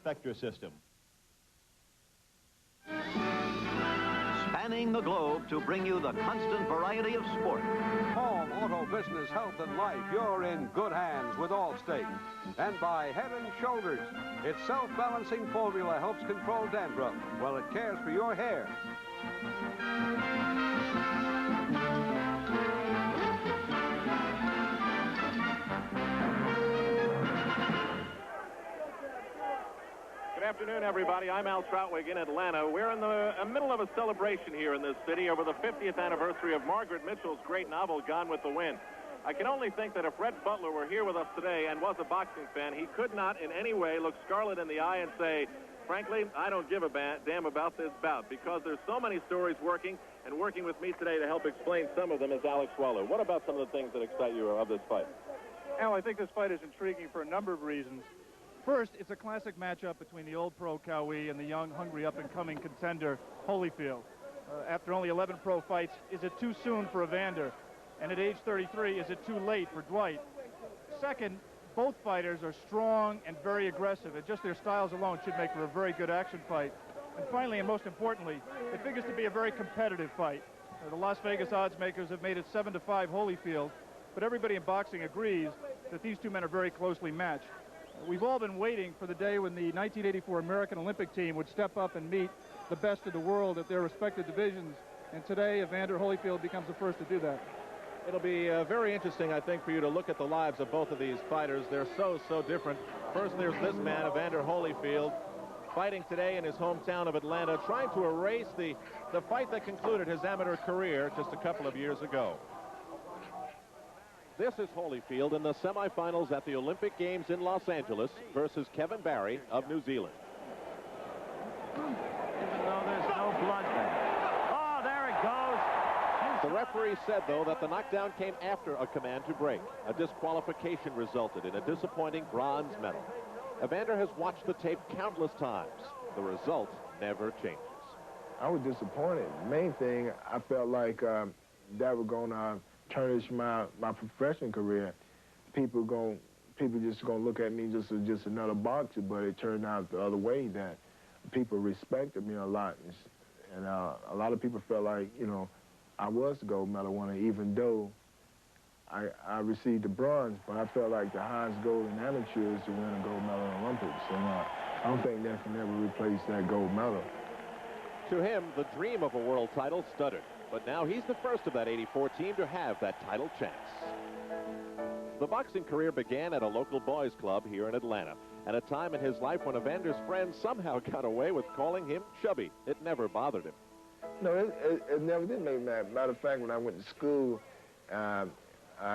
Spectre system. Spanning the globe to bring you the constant variety of sport. Home, auto, business, health, and life, you're in good hands with Allstate. And by Head & Shoulders, its self-balancing formula helps control dandruff while it cares for your hair. Good afternoon, everybody. I'm Al Troutwig in Atlanta. We're in the middle of a celebration here in this city over the 50th anniversary of Margaret Mitchell's great novel, Gone with the Wind. I can only think that if Rhett Butler were here with us today and was a boxing fan, he could not in any way look Scarlett in the eye and say, frankly, I don't give a damn about this bout, because there's so many stories working, and working with me today to help explain some of them is Alex Waller. What about some of the things that excite you of this fight? Al, I think this fight is intriguing for a number of reasons. First, it's a classic matchup between the old pro Qwai and the young, hungry, up-and-coming contender Holyfield. After only 11 pro fights, is it too soon for Evander? And at age 33, is it too late for Dwight? Second, both fighters are strong and very aggressive, and just their styles alone should make for a very good action fight. And finally, and most importantly, it figures to be a very competitive fight. The Las Vegas odds makers have made it 7-5 Holyfield, but everybody in boxing agrees that these two men are very closely matched. We've all been waiting for the day when the 1984 American Olympic team would step up and meet the best of the world at their respective divisions, and today Evander Holyfield becomes the first to do that. It'll be very interesting, I think, for you to look at the lives of both of these fighters. They're so different. First, there's this man, Evander Holyfield, fighting today in his hometown of Atlanta, trying to erase the fight that concluded his amateur career just a couple of years ago. This is Holyfield in the semifinals at the Olympic Games in Los Angeles versus Kevin Barry of New Zealand. Even though there's no blood there. Oh, there it goes. The referee said, though, that the knockdown came after a command to break. A disqualification resulted in a disappointing bronze medal. Evander has watched the tape countless times. The result never changes. I was disappointed. The main thing, I felt like that was going to tarnish my professional career. People just gonna look at me just as just another boxer, but it turned out the other way, that people respected me a lot, and a lot of people felt like, you know, I was the gold medal winner, even though I received the bronze, but I felt like the highest goal in amateur is to win a gold medal in Olympics, and I don't think that can ever replace that gold medal. To him, the dream of a world title stuttered. But now he's the first of that 84 team to have that title chance. The boxing career began at a local boys club here in Atlanta, at a time in his life when Evander's friends somehow got away with calling him chubby. It never bothered him. No, it never did make me mad. Matter of fact, when I went to school, I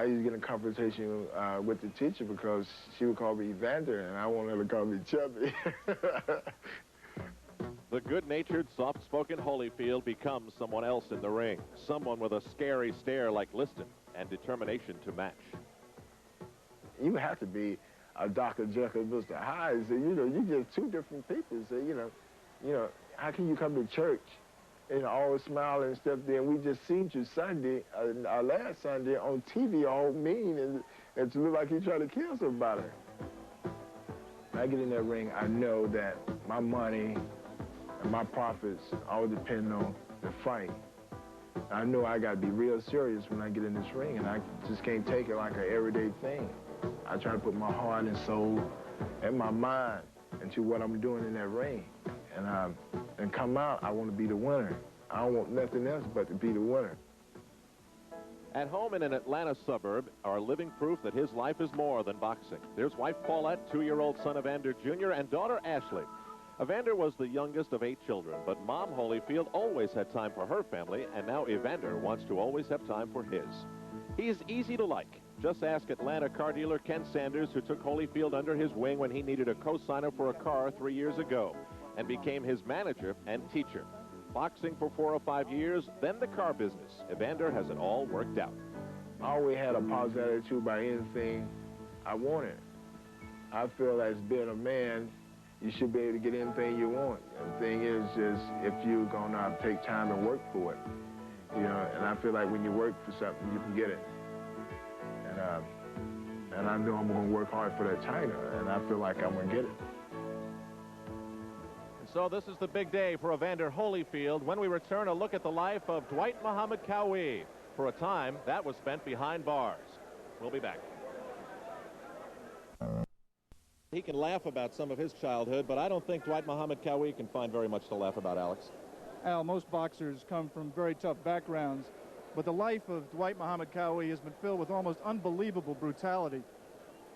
used to get in a confrontation with the teacher because she would call me Evander, and I wanted her to call me chubby. The good-natured, soft-spoken Holyfield becomes someone else in the ring, someone with a scary stare like Liston and determination to match. You have to be a Dr. Jekyll and Mr. Hyde. So, you know, you're just two different people. So, you know, how can you come to church and all smiling and stuff? Then we just seen you Sunday, last Sunday on TV, all mean and to look like you're trying to kill somebody. When I get in that ring, I know that my money and my profits all depend on the fight. I know I got to be real serious when I get in this ring, and I just can't take it like an everyday thing. I try to put my heart and soul and my mind into what I'm doing in that ring. And come out, I want to be the winner. I don't want nothing else but to be the winner. At home in an Atlanta suburb are living proof that his life is more than boxing. There's wife Paulette, 2-year-old son Evander Jr., and daughter Ashley. Evander was the youngest of 8 children, but Mom Holyfield always had time for her family, and now Evander wants to always have time for his. He is easy to like. Just ask Atlanta car dealer Ken Sanders, who took Holyfield under his wing when he needed a co-signer for a car 3 years ago, and became his manager and teacher. Boxing for 4 or 5 years, then the car business. Evander has it all worked out. I always had a positive attitude about anything I wanted. I feel as being a man, you should be able to get anything you want. The thing is just if you're going to take time and work for it. You know, and I feel like when you work for something, you can get it. And I know I'm going to work hard for that title, and I feel like I'm going to get it. So this is the big day for Evander Holyfield. When we return, a look at the life of Dwight Qawi. For a time, that was spent behind bars. We'll be back. He can laugh about some of his childhood, but I don't think Dwight Qawi can find very much to laugh about, Alex. Al, most boxers come from very tough backgrounds, but the life of Dwight Qawi has been filled with almost unbelievable brutality.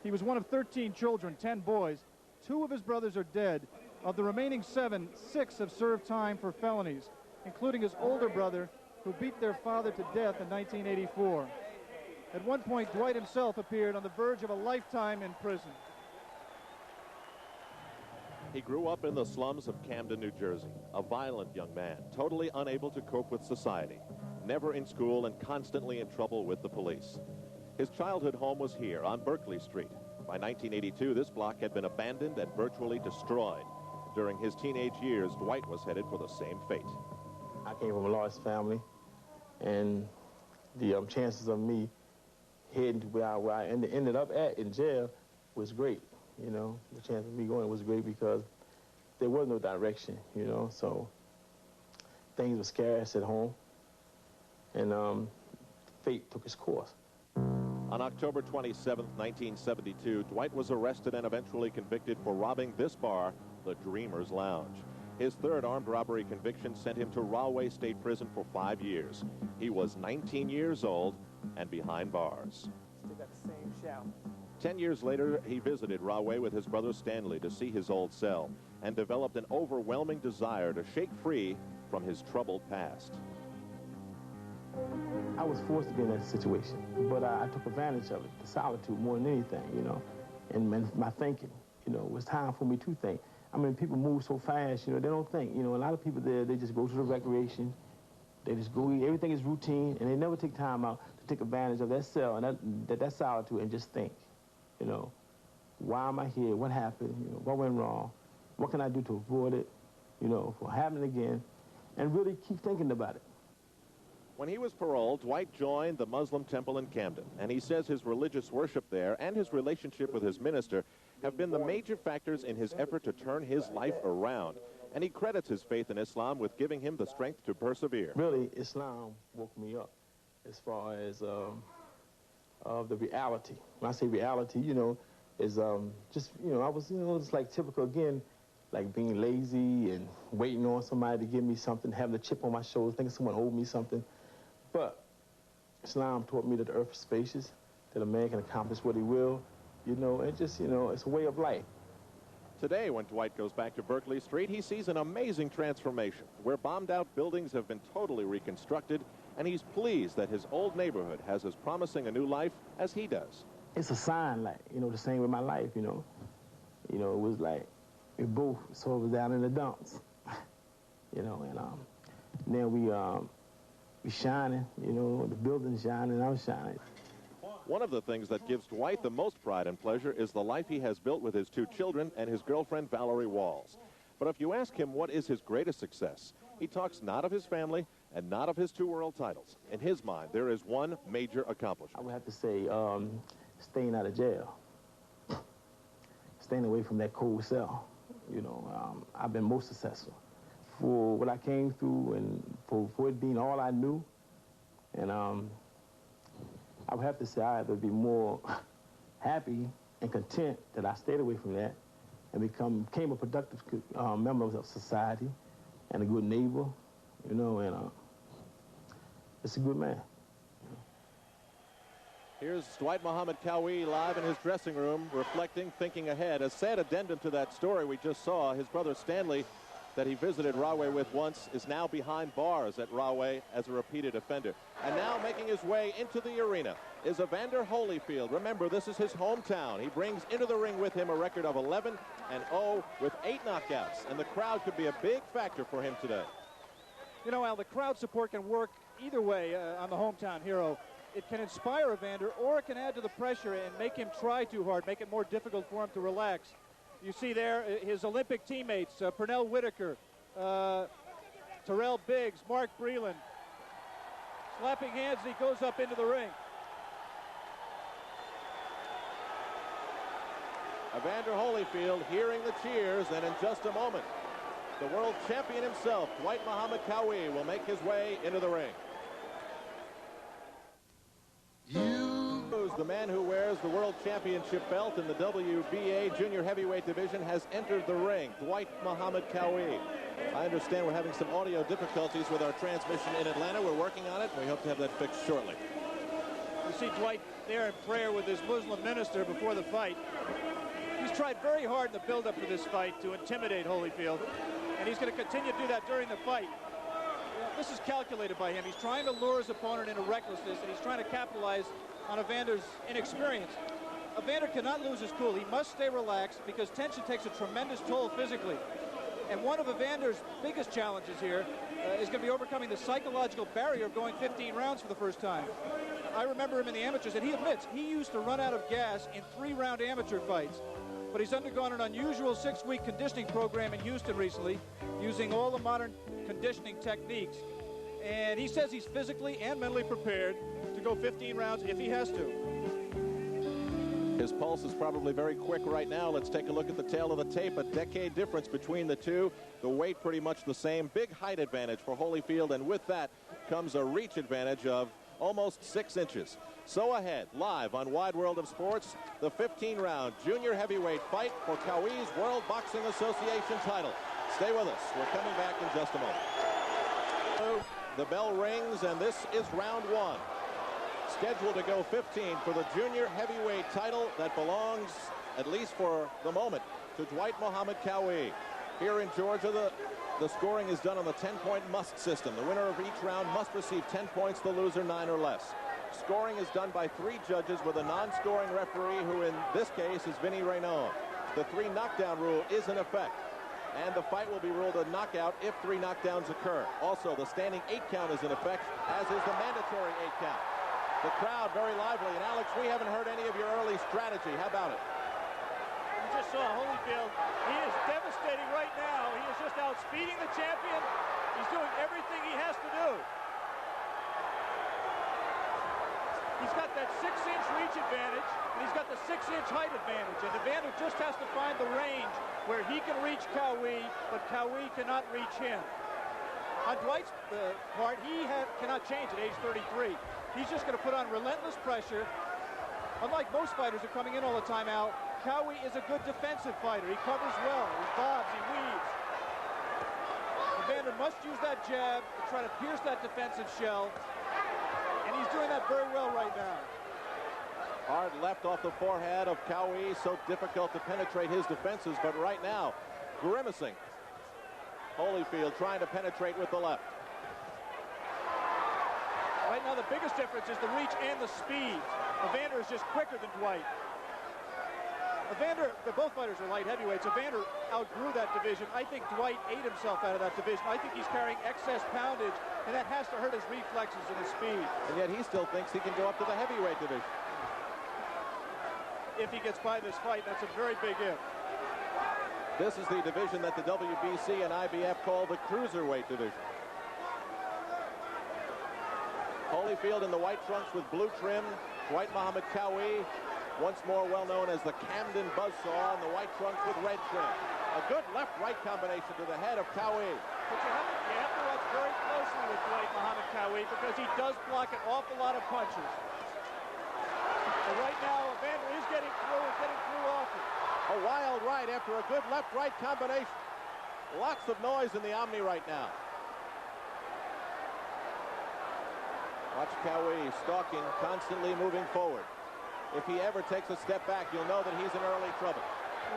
He was one of 13 children, 10 boys. 2 of his brothers are dead. Of the remaining 7, 6 have served time for felonies, including his older brother, who beat their father to death in 1984. At one point, Dwight himself appeared on the verge of a lifetime in prison. He grew up in the slums of Camden, New Jersey, a violent young man, totally unable to cope with society, never in school and constantly in trouble with the police. His childhood home was here on Berkeley Street. By 1982, this block had been abandoned and virtually destroyed. During his teenage years, Dwight was headed for the same fate. I came from a large family, and the chances of me heading to where I ended up at in jail was great. You know, the chance of me going was great because there was no direction, you know, so things were scarce at home, and fate took its course. On October 27, 1972, Dwight was arrested and eventually convicted for robbing this bar, the Dreamer's Lounge. His third armed robbery conviction sent him to Rahway State Prison for 5 years. He was 19 years old and behind bars. Still got the same shout. 10 years later, he visited Rahway with his brother Stanley to see his old cell and developed an overwhelming desire to shake free from his troubled past. I was forced to be in that situation, but I took advantage of it, the solitude more than anything, you know, and my thinking, you know, it was time for me to think. I mean, people move so fast, you know, they don't think. You know, a lot of people there, they just go to the recreation, they just go eat, everything is routine, and they never take time out to take advantage of that cell and that solitude and just think, you know, why am I here? What happened? You know, what went wrong? What can I do to avoid it, you know, from happening again, and really keep thinking about it. When he was paroled, Dwight joined the Muslim temple in Camden, and he says his religious worship there and his relationship with his minister have been the major factors in his effort to turn his life around. And he credits his faith in Islam with giving him the strength to persevere. Really, Islam woke me up as far as of the reality. When I say reality, you know, is just, you know, I was, you know, it's like typical again, like being lazy and waiting on somebody to give me something, having a chip on my shoulder, thinking someone owed me something. But Islam taught me that the earth is spacious, that a man can accomplish what he will, you know, and just, you know, it's a way of life. Today, when Dwight goes back to Berkeley Street, he sees an amazing transformation where bombed-out buildings have been totally reconstructed, and he's pleased that his old neighborhood has as promising a new life as he does. It's a sign, like, you know, the same with my life, you know. You know, it was like, we both sort of was down in the dumps, you know, and then we shining, you know, the building's shining, I'm shining. One of the things that gives Dwight the most pride and pleasure is the life he has built with his 2 children and his girlfriend, Valerie Walls. But if you ask him what is his greatest success, he talks not of his family and not of his 2 world titles. In his mind, there is one major accomplishment. I would have to say staying out of jail, staying away from that cold cell. You know, I've been most successful for what I came through and for it being all I knew. And I would have to say I had to be more happy and content that I stayed away from that and became a productive member of society and a good neighbor, you know, and it's a good man. Here's Dwight Qawi live in his dressing room, reflecting, thinking ahead. A sad addendum to that story we just saw, his brother Stanley, that he visited Rahway with once, is now behind bars at Rahway as a repeated offender. And now making his way into the arena is Evander Holyfield. Remember, this is his hometown. He brings into the ring with him a record of 11-0 with 8 knockouts. And the crowd could be a big factor for him today. You know, Al, the crowd support can work either way on the hometown hero. It can inspire Evander, or it can add to the pressure and make him try too hard, make it more difficult for him to relax. You see there his Olympic teammates, Pernell Whitaker, Terrell Biggs, Mark Breland, slapping hands as he goes up into the ring. Evander Holyfield hearing the cheers, and in just a moment, the world champion himself, Dwight Muhammad Qwai, will make his way into the ring. The man who wears the world championship belt in the WBA junior heavyweight division has entered the ring, Dwight Muhammad Qwai. I understand we're having some audio difficulties with our transmission in Atlanta. We're working on it, and we hope to have that fixed shortly. You see Dwight there in prayer with his Muslim minister before the fight. He's tried very hard in the build-up for this fight to intimidate Holyfield, and he's going to continue to do that during the fight. This is calculated by him. He's trying to lure his opponent into recklessness, and he's trying to capitalize on Evander's inexperience. Evander cannot lose his cool. He must stay relaxed because tension takes a tremendous toll physically. And one of Evander's biggest challenges here is going to be overcoming the psychological barrier of going 15 rounds for the first time. I remember him in the amateurs, and he admits he used to run out of gas in 3-round amateur fights. But he's undergone an unusual 6-week conditioning program in Houston recently, using all the modern conditioning techniques. And he says he's physically and mentally prepared to go 15 rounds if he has to. His pulse is probably very quick right now. Let's take a look at the tail of the tape. A decade difference between the two. The weight pretty much the same. Big height advantage for Holyfield, and with that comes a reach advantage of almost 6 inches. So ahead, live on Wide World of Sports, the 15-round junior heavyweight fight for Qwai's World Boxing Association title. Stay with us. We're coming back in just a moment. The bell rings, and this is round 1. Scheduled to go 15 for the junior heavyweight title that belongs, at least for the moment, to Dwight Muhammad Qwai. Here in Georgia, the scoring is done on the 10-point must system. The winner of each round must receive 10 points, the loser 9 or less. Scoring is done by 3 judges with a non-scoring referee, who in this case is Vinny Raynon. The 3 knockdown rule is in effect, and the fight will be ruled a knockout if 3 knockdowns occur. Also, the standing 8 count is in effect, as is the mandatory 8 count. The crowd very lively, and Alex, we haven't heard any of your early strategy. How about it? You just saw Holyfield. He is devastating right now. He is just outspeeding the champion. He's doing everything he has to do. He's got that 6-inch reach advantage, and he's got the 6-inch height advantage. And Evander just has to find the range where he can reach Qwai, but Qwai cannot reach him. On Dwight's part, he cannot change at age 33. He's just going to put on relentless pressure. Unlike most fighters who are coming in all the time out, Qwai is a good defensive fighter. He covers well, he bobs, he weaves. Evander must use that jab to try to pierce that defensive shell, and he's doing that very well right now. Hard left off the forehead of Qwai, so difficult to penetrate his defenses, but right now, grimacing. Holyfield trying to penetrate with the left. Right now, the biggest difference is the reach and the speed. Evander is just quicker than Dwight. Evander, both fighters are light heavyweights. Evander outgrew that division. I think Dwight ate himself out of that division. I think he's carrying excess poundage, and that has to hurt his reflexes and his speed. And yet he still thinks he can go up to the heavyweight division. If he gets by this fight, that's a very big if. This is the division that the WBC and IBF call the cruiserweight division. Holyfield in the white trunks with blue trim. Dwight Muhammad Qwai, once more well known as the Camden Buzzsaw, in the white trunks with red trim. A good left-right combination to the head of Qwai. But you have to watch very closely with Dwight Muhammad Qwai, because he does block an awful lot of punches. And right now, Evander is getting through often. A wild right after a good left-right combination. Lots of noise in the Omni right now. Watch Qwai stalking, constantly moving forward. If he ever takes a step back, you'll know that he's in early trouble.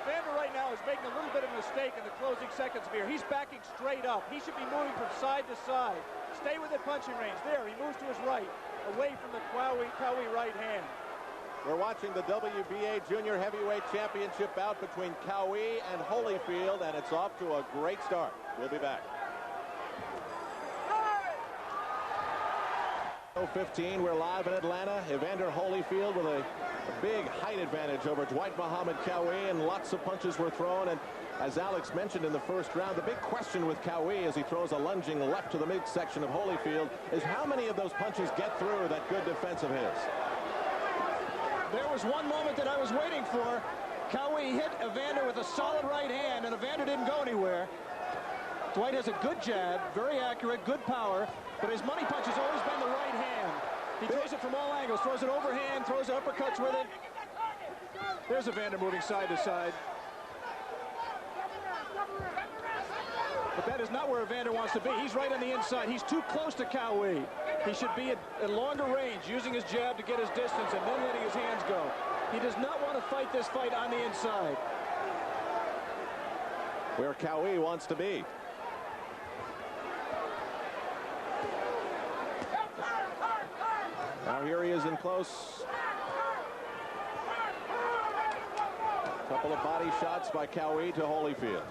Evander right now is making a little bit of a mistake in the closing seconds of here. He's backing straight up. He should be moving from side to side. Stay within punching range. There, he moves to his right, away from the Qwai right hand. We're watching the WBA Junior Heavyweight Championship bout between Qwai and Holyfield, and it's off to a great start. We'll be back. 15, we're live in Atlanta. Evander Holyfield with a big height advantage over Dwight Muhammad Qwai, and lots of punches were thrown. And as Alex mentioned in the first round, the big question with Qwai as he throws a lunging left to the midsection of Holyfield is how many of those punches get through that good defense of his. There was one moment that I was waiting for. Qwai hit Evander with a solid right hand, and Evander didn't go anywhere. Dwight has a good jab, very accurate, good power, but his money punch has always been the right hand. He throws it from all angles, throws it overhand, throws uppercuts with it. There's Evander moving side to side. But that is not where Evander wants to be. He's right on the inside. He's too close to Qwai. He should be at longer range, using his jab to get his distance and then letting his hands go. He does not want to fight this fight on the inside. Where Qwai wants to be. Now here he is in close. Couple of body shots by Qwai to Holyfield.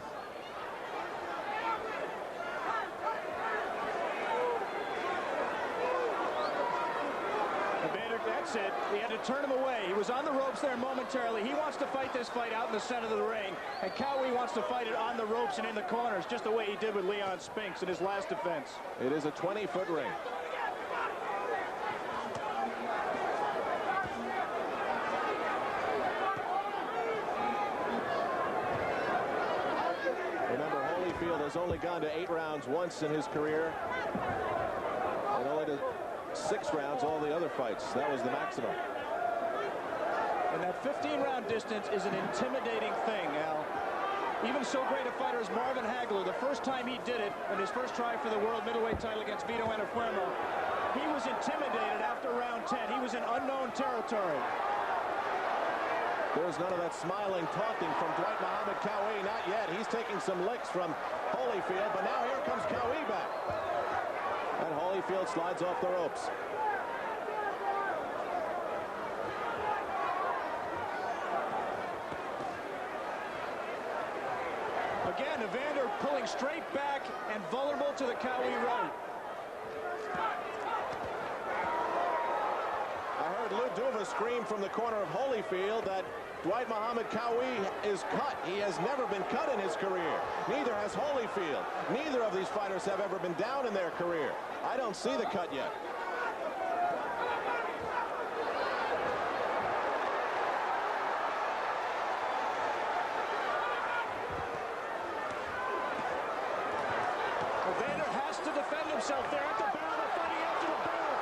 Evander, that's it. He had to turn him away. He was on the ropes there momentarily. He wants to fight this fight out in the center of the ring, and Qwai wants to fight it on the ropes and in the corners, just the way he did with Leon Spinks in his last defense. It is a 20-foot ring. Remember, Holyfield has only gone to 8 rounds once in his career, and only to 6 rounds all the other fights. That was the maximum. And that 15-round distance is an intimidating thing, Al. Even so great a fighter as Marvin Hagler, the first time he did it in his first try for the world middleweight title against Vito Antuofermo, he was intimidated after round 10. He was in unknown territory. There's none of that smiling taunting from Dwight Muhammad Qwai. Not yet. He's taking some licks from Holyfield, but now here comes Qwai back. And Holyfield slides off the ropes. Again, Evander pulling straight back and vulnerable to the Qwai right. I heard Lou Duva scream from the corner of Holyfield that Dwight Muhammad Qwai is cut. He has never been cut in his career. Neither has Holyfield. Neither of these fighters have ever been down in their career. I don't see the cut yet. Evander has to defend himself there at the barrel. They're fighting after the barrel.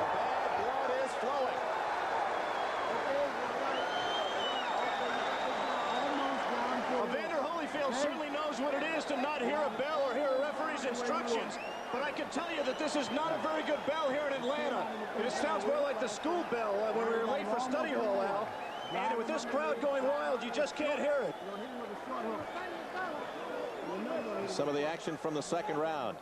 The bad blood is flowing. Evander Holyfield certainly knows what it is to not hear a bell or hear a referee's instructions, but I can tell you that this is not a very good bell here in Atlanta. It sounds more like the school bell when we were late for study hall, Al. And with this crowd going wild, you just can't hear it. Some of the action from the second round.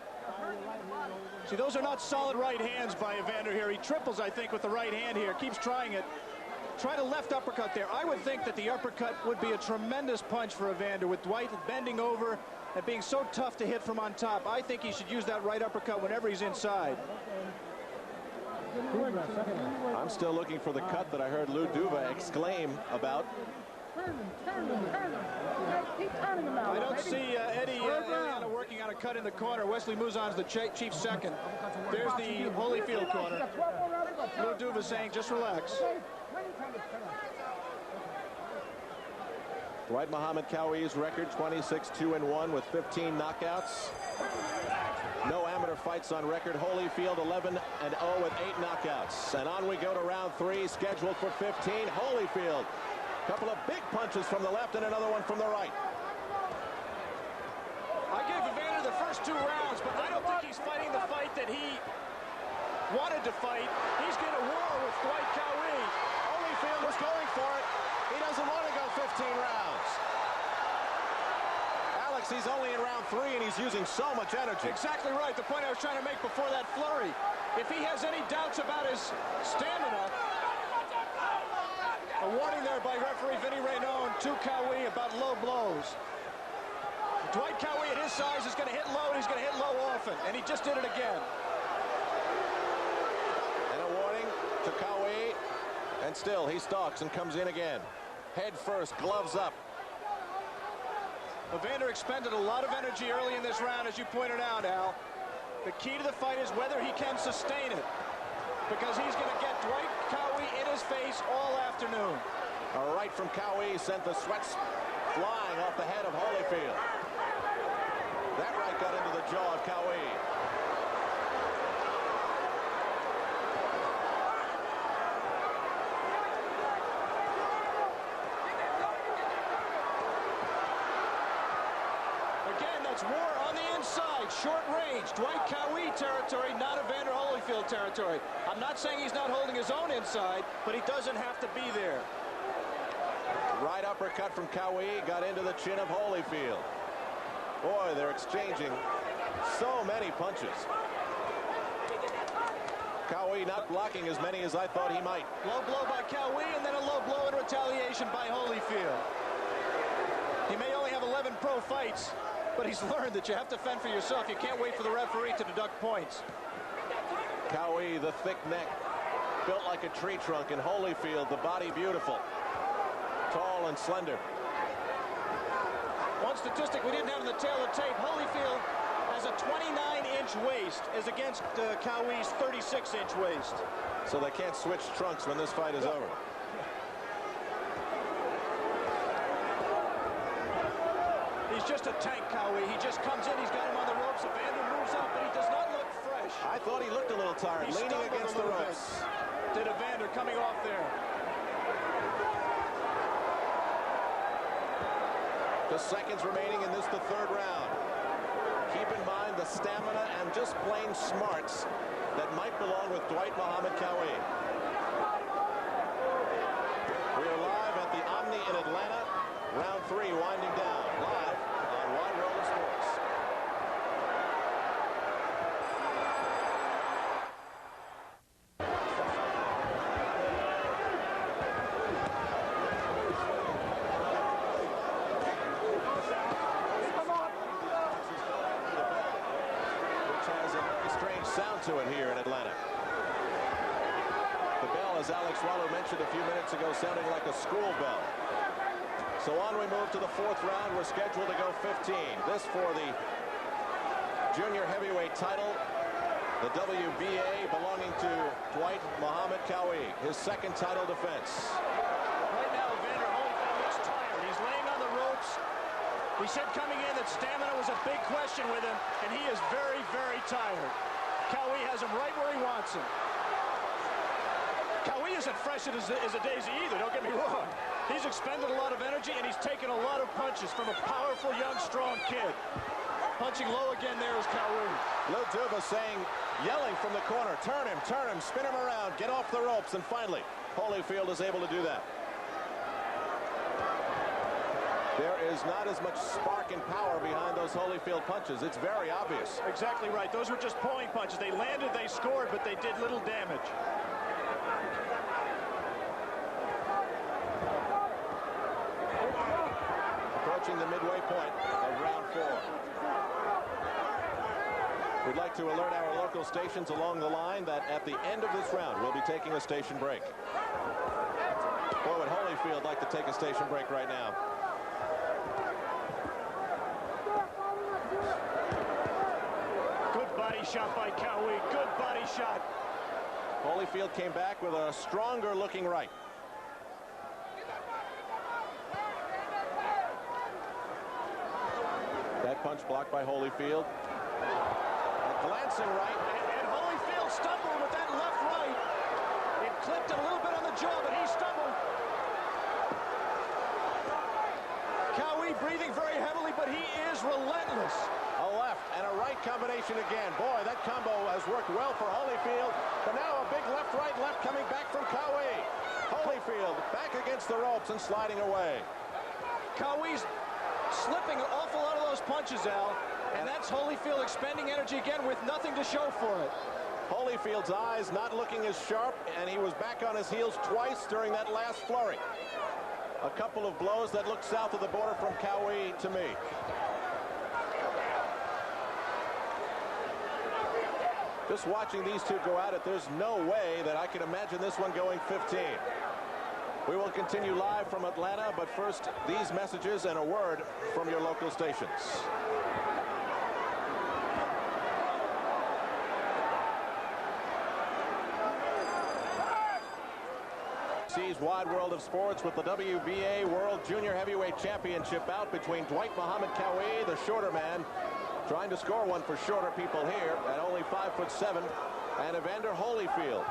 See, those are not solid right hands by Evander here. He triples, I think, with the right hand here. Keeps trying it. Try to left uppercut there. I would think that the uppercut would be a tremendous punch for Evander, with Dwight bending over and being so tough to hit from on top. I think he should use that right uppercut whenever he's inside. I'm still looking for the cut that I heard Lou Duva exclaim about. I don't see Eddie Ariana working on a cut in the corner. Wesley Mouzon's the chief second. There's the Holyfield corner. Lou Duva saying, just relax. Dwight Muhammad Qwai's record, 26-2-1 with 15 knockouts. No amateur fights on record. Holyfield 11-0 with 8 knockouts. And on we go to round 3, scheduled for 15. Holyfield, a couple of big punches from the left and another one from the right. I gave Evander the first 2 rounds, but I don't think he's fighting the fight that he wanted to fight. He's going to war with Dwight Qawi. Holyfield is going for it. He doesn't want to go 15 rounds. Alex, he's only in round 3 and he's using so much energy. Exactly right. The point I was trying to make before that flurry. If he has any doubts about his stamina, a warning there by referee Vinny Raynon to Qwai about low blows. Dwight Qawi at his size is going to hit low, and he's going to hit low often, and he just did it again. And a warning to Qwai, and still he stalks and comes in again. Head first, gloves up. Evander expended a lot of energy early in this round, as you pointed out, Al. The key to the fight is whether he can sustain it, because he's going to get Dwight Qawi in his face all afternoon. A right from Qwai sent the sweat flying off the head of Holyfield. That right got into the jaw of Qwai. Again, that's war on the inside, short range. Dwight Qawi territory, not Evander Holyfield territory. I'm not saying he's not holding his own inside, but he doesn't have to be there. Right uppercut from Qwai got into the chin of Holyfield. Boy, they're exchanging so many punches. Qwai not blocking as many as I thought he might. Low blow by Qwai and then a low blow in retaliation by Holyfield. He may only have 11 pro fights, but he's learned that you have to fend for yourself. You can't wait for the referee to deduct points. Qwai, the thick neck, built like a tree trunk, and Holyfield, the body beautiful. Tall and slender. One statistic we didn't have in the tail of tape, Holyfield has a 29-inch waist as against Qawai's 36-inch waist. So they can't switch trunks when this fight is over. He's just a tank, Qwai. He just comes in, he's got him on the ropes. Evander moves up, but he does not look fresh. I thought he looked a little tired, leaning against the ropes. Did Evander coming off there. The seconds remaining in this, the third round. Keep in mind the stamina and just plain smarts that might belong with Dwight Qwai. We are live at the Omni in Atlanta. Round 3 winding down. Live on I.World Sports. Sound to it here in Atlanta. The bell, as Alex Wallo mentioned a few minutes ago, sounding like a school bell. So on we move to the fourth round. We're scheduled to go 15. This for the junior heavyweight title, the WBA belonging to Dwight Qwai, his second title defense. Right now, Evander Holyfield looks tired. He's laying on the ropes. We said coming in that stamina was a big question with him, and he is very, very tired. Qwai has him right where he wants him. Qwai isn't fresh as a daisy either, don't get me wrong. He's expended a lot of energy, and he's taken a lot of punches from a powerful, young, strong kid. Punching low again there is Qwai. Lou Duva saying, yelling from the corner, turn him, spin him around, get off the ropes, and finally, Holyfield is able to do that. There is not as much spark and power behind those Holyfield punches. It's very obvious. Exactly right. Those were just pulling punches. They landed, they scored, but they did little damage. Approaching the midway point of round 4. We'd like to alert our local stations along the line that at the end of this round, we'll be taking a station break. Boy, would Holyfield like to take a station break right now. Body shot by Qwai. Good body shot. Holyfield came back with a stronger looking right. That punch blocked by Holyfield. A glancing right. And Holyfield stumbled with that left right. It clipped him a little bit on the jaw, but he stumbled. Qwai breathing very heavily, but he is relentless. A left and a right combination again. Boy, that combo has worked well for Holyfield. But now a big left coming back from Qwai. Holyfield back against the ropes and sliding away. Qawai's slipping an awful lot of those punches, Al. And that's Holyfield expending energy again with nothing to show for it. Holyfield's eyes not looking as sharp, and he was back on his heels twice during that last flurry. A couple of blows that looked south of the border from Qwai to me. Just watching these two go at it, there's no way that I can imagine this one going 15. We will continue live from Atlanta, but first, these messages and a word from your local stations. today's wide world of sports with the WBA World Junior Heavyweight Championship bout between Dwight Qawi, the shorter man, trying to score one for shorter people here at only 5'7", and Evander Holyfield.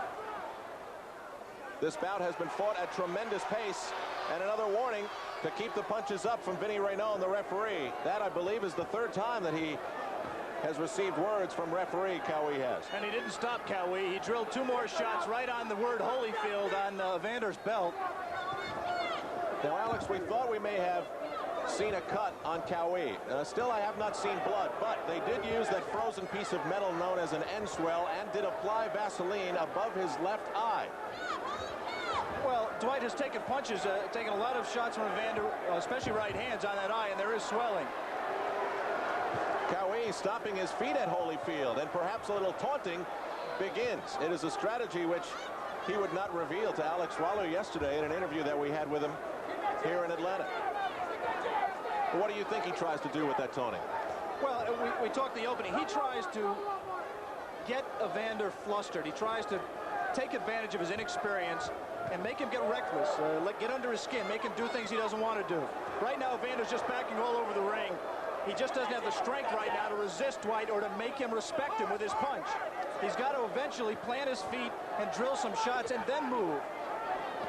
This bout has been fought at tremendous pace, and another warning to keep the punches up from Vinny Raynon, the referee. That, I believe, is the third time that he has received words from referee. Qawi has. And he didn't stop Qawi. He drilled 2 more shots right on the word Holyfield on Evander's belt. Now, Alex, we thought we may have seen a cut on Qawi. Still, I have not seen blood, but they did use that frozen piece of metal known as an end swell and did apply Vaseline above his left eye. Well, Dwight has taken punches, taken a lot of shots from Evander, especially right hands on that eye, and there is swelling. Qawi stopping his feet at Holyfield, and perhaps a little taunting begins. It is a strategy which he would not reveal to Alex Waller yesterday in an interview that we had with him here in Atlanta. What do you think he tries to do with that taunting? Well, we talked the opening. He tries to get Evander flustered. He tries to take advantage of his inexperience and make him get reckless, get under his skin, make him do things he doesn't want to do. Right now, Evander's just backing all over the ring. He just doesn't have the strength right now to resist Dwight or to make him respect him with his punch. He's got to eventually plant his feet and drill some shots and then move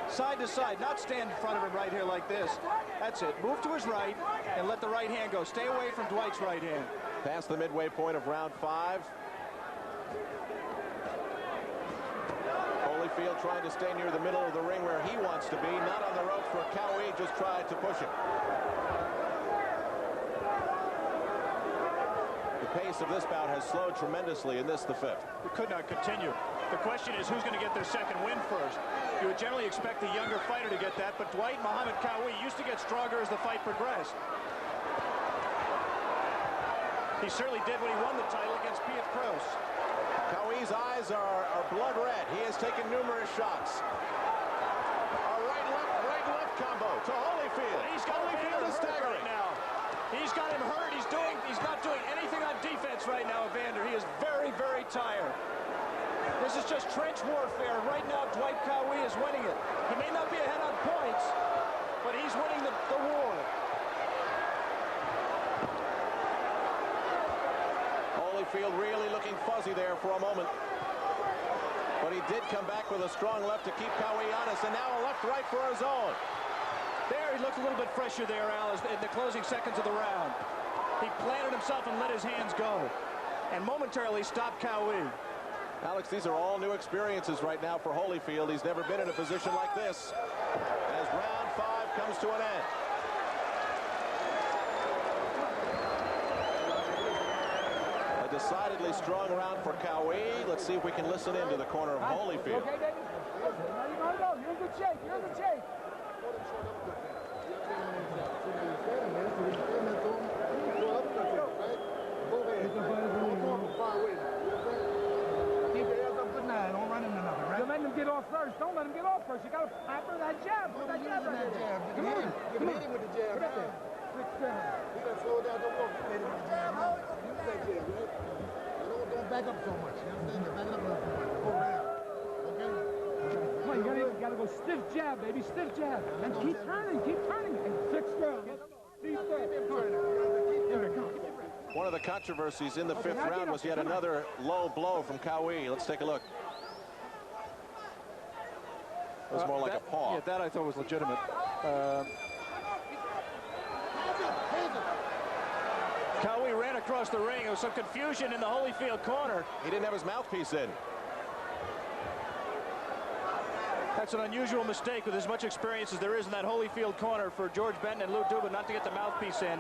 side to side, not stand in front of him right here like this. That's it. Move to his right and let the right hand go. Stay away from Dwight's right hand. Past the midway point of round 5. Holyfield trying to stay near the middle of the ring where he wants to be. Not on the ropes where Qawi just tried to push him. The pace of this bout has slowed tremendously in this, the 5th. It could not continue. The question is who's going to get their second win first. You would generally expect the younger fighter to get that, but Dwight Qawi used to get stronger as the fight progressed. He certainly did when he won the title against Piet Kroos. Qawi's eyes are blood red. He has taken numerous shots. A right-left combo to Holyfield. He's got Holyfield staggering right now. He's got him hurt. He's not doing anything on defense right now, Evander. He is very, very tired. This is just trench warfare. Right now, Dwight Qawi is winning it. He may not be ahead on points, but he's winning the war. Holyfield really looking fuzzy there for a moment. But he did come back with a strong left to keep Qawi honest, and now a left-right for his own. There, he looked a little bit fresher there, Al, in the closing seconds of the round. He planted himself and let his hands go, and momentarily stopped Qawi. Alex, these are all new experiences right now for Holyfield. He's never been in a position like this as round 5 comes to an end. A decidedly strong round for Qawi. Let's see if we can listen into the corner of Holyfield. Okay, David. Now you're going to go. You're in good shape. You're in good shape. Don't run into nothing, right? You're letting him get off first. Don't let him get off first. You got to pepper that jab. Put that jab right there. Come on. Come on. Hit him with the jab. Right there. You got to slow it down. Don't walk. Hit him with the jab. Use that jab, right? Don't back up so much. You understand? Back it up a little bit. Go around. Okay? Come on. You got to go stiff jab, baby. Stiff jab. And keep turning. Keep turning. And 6 rounds. Keep turning. One of the controversies in the 5th round was yet another low blow from Qawi. Let's take a look. It was more like a paw. Yeah, that I thought was legitimate. Qawi ran across the ring. There was some confusion in the Holyfield corner. He didn't have his mouthpiece in. That's an unusual mistake with as much experience as there is in that Holyfield corner for George Benton and Lou Duba not to get the mouthpiece in.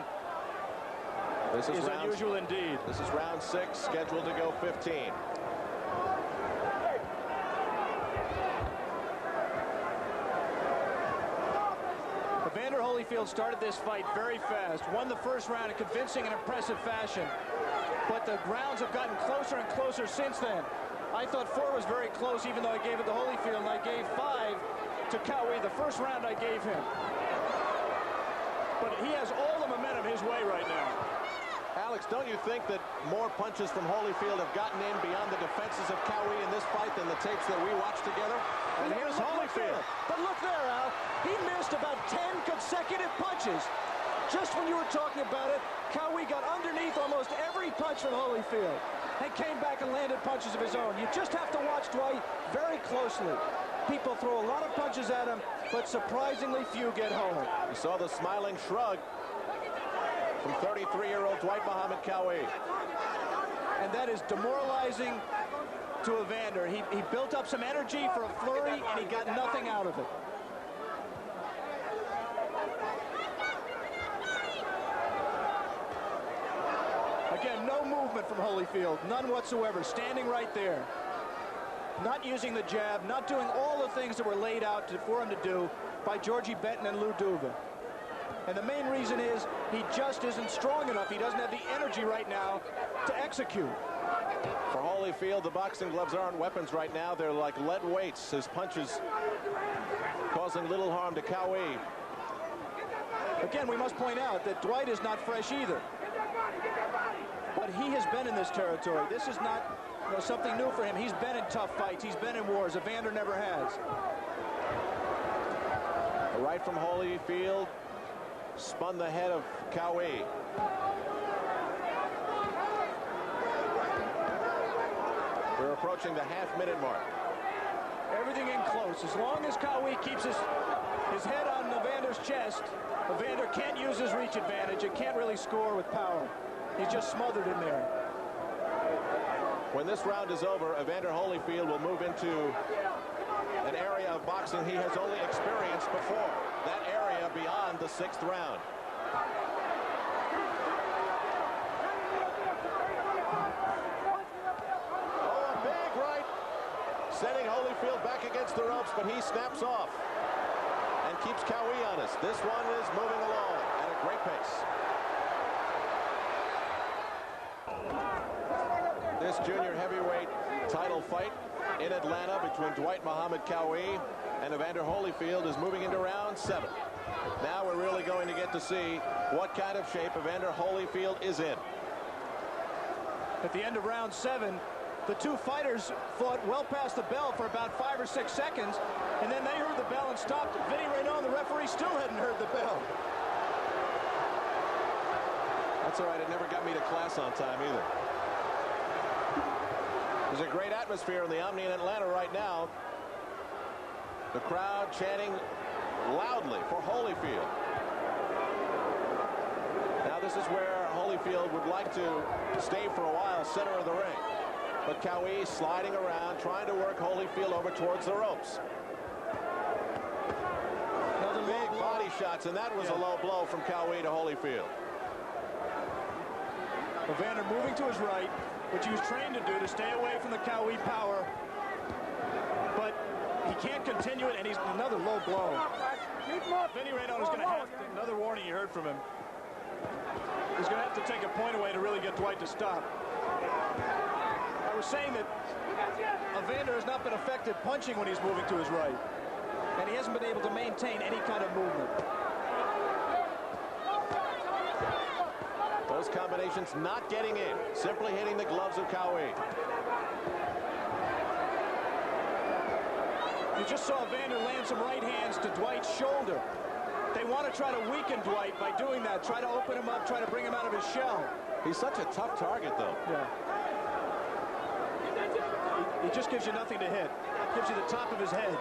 This is unusual indeed. This is round 6, scheduled to go 15. Evander Holyfield started this fight very fast, won the first round in convincing and impressive fashion, but the rounds have gotten closer and closer since then. I thought 4 was very close, even though I gave it to Holyfield, and I gave 5 to Qawi. The first round I gave him. But he has all the momentum his way right now. Alex, don't you think that more punches from Holyfield have gotten in beyond the defenses of Qwai in this fight than the tapes that we watched together? And here's Holyfield. But look there, Al. He missed about 10 consecutive punches. Just when you were talking about it, Qwai got underneath almost every punch from Holyfield and came back and landed punches of his own. You just have to watch Dwight very closely. People throw a lot of punches at him, but surprisingly few get home. You saw the smiling shrug from 33-year-old Dwight Qwai. And that is demoralizing to Evander. He built up some energy for a flurry, and he got nothing out of it. Again, no movement from Holyfield, none whatsoever, standing right there. Not using the jab, not doing all the things that were laid out for him to do by Georgie Benton and Lou Duva. And the main reason is he just isn't strong enough. He doesn't have the energy right now to execute. For Holyfield, the boxing gloves aren't weapons right now. They're like lead weights. His punches causing little harm to Qwai. Again, we must point out that Dwight is not fresh either. But he has been in this territory. This is not something new for him. He's been in tough fights. He's been in wars. Evander never has. A right from Holyfield spun the head of Qwai. We're approaching the half-minute mark. Everything in close. As long as Qwai keeps his head on Evander's chest, Evander can't use his reach advantage and can't really score with power. He's just smothered in there. When this round is over, Evander Holyfield will move into an area of boxing he has only experienced before. That area beyond the 6th round. Oh, a big right. Sending Holyfield back against the ropes, but he snaps off and keeps Qwai honest. This one is moving along at a great pace. This junior heavyweight title fight in Atlanta between Dwight Qwai and Evander Holyfield is moving into round 7. Now we're really going to get to see what kind of shape Evander Holyfield is in. At the end of round 7, the two fighters fought well past the bell for about 5 or 6 seconds, and then they heard the bell and stopped. Vinny Raynon, the referee, still hadn't heard the bell. That's all right. It never got me to class on time either. There's a great atmosphere in the Omni in Atlanta right now. The crowd chanting loudly for Holyfield. Now this is where Holyfield would like to stay for a while, center of the ring. But Qwai sliding around, trying to work Holyfield over towards the ropes. Another big body shots, and that was a low blow from Qwai to Holyfield. Evander moving to his right, which he was trained to do to stay away from the Qwai power. But he can't continue it, and he's another low blow. Vinny Raynon is going to have to, another warning you heard from him. He's going to have to take a point away to really get Dwight to stop. I was saying that Evander has not been effective punching when he's moving to his right. And he hasn't been able to maintain any kind of movement. Those combinations not getting in, simply hitting the gloves of Qwai. You just saw Evander land some right hands to Dwight's shoulder. They want to try to weaken Dwight by doing that, try to open him up, try to bring him out of his shell. He's such a tough target, though. Yeah. He just gives you nothing to hit. Gives you the top of his head.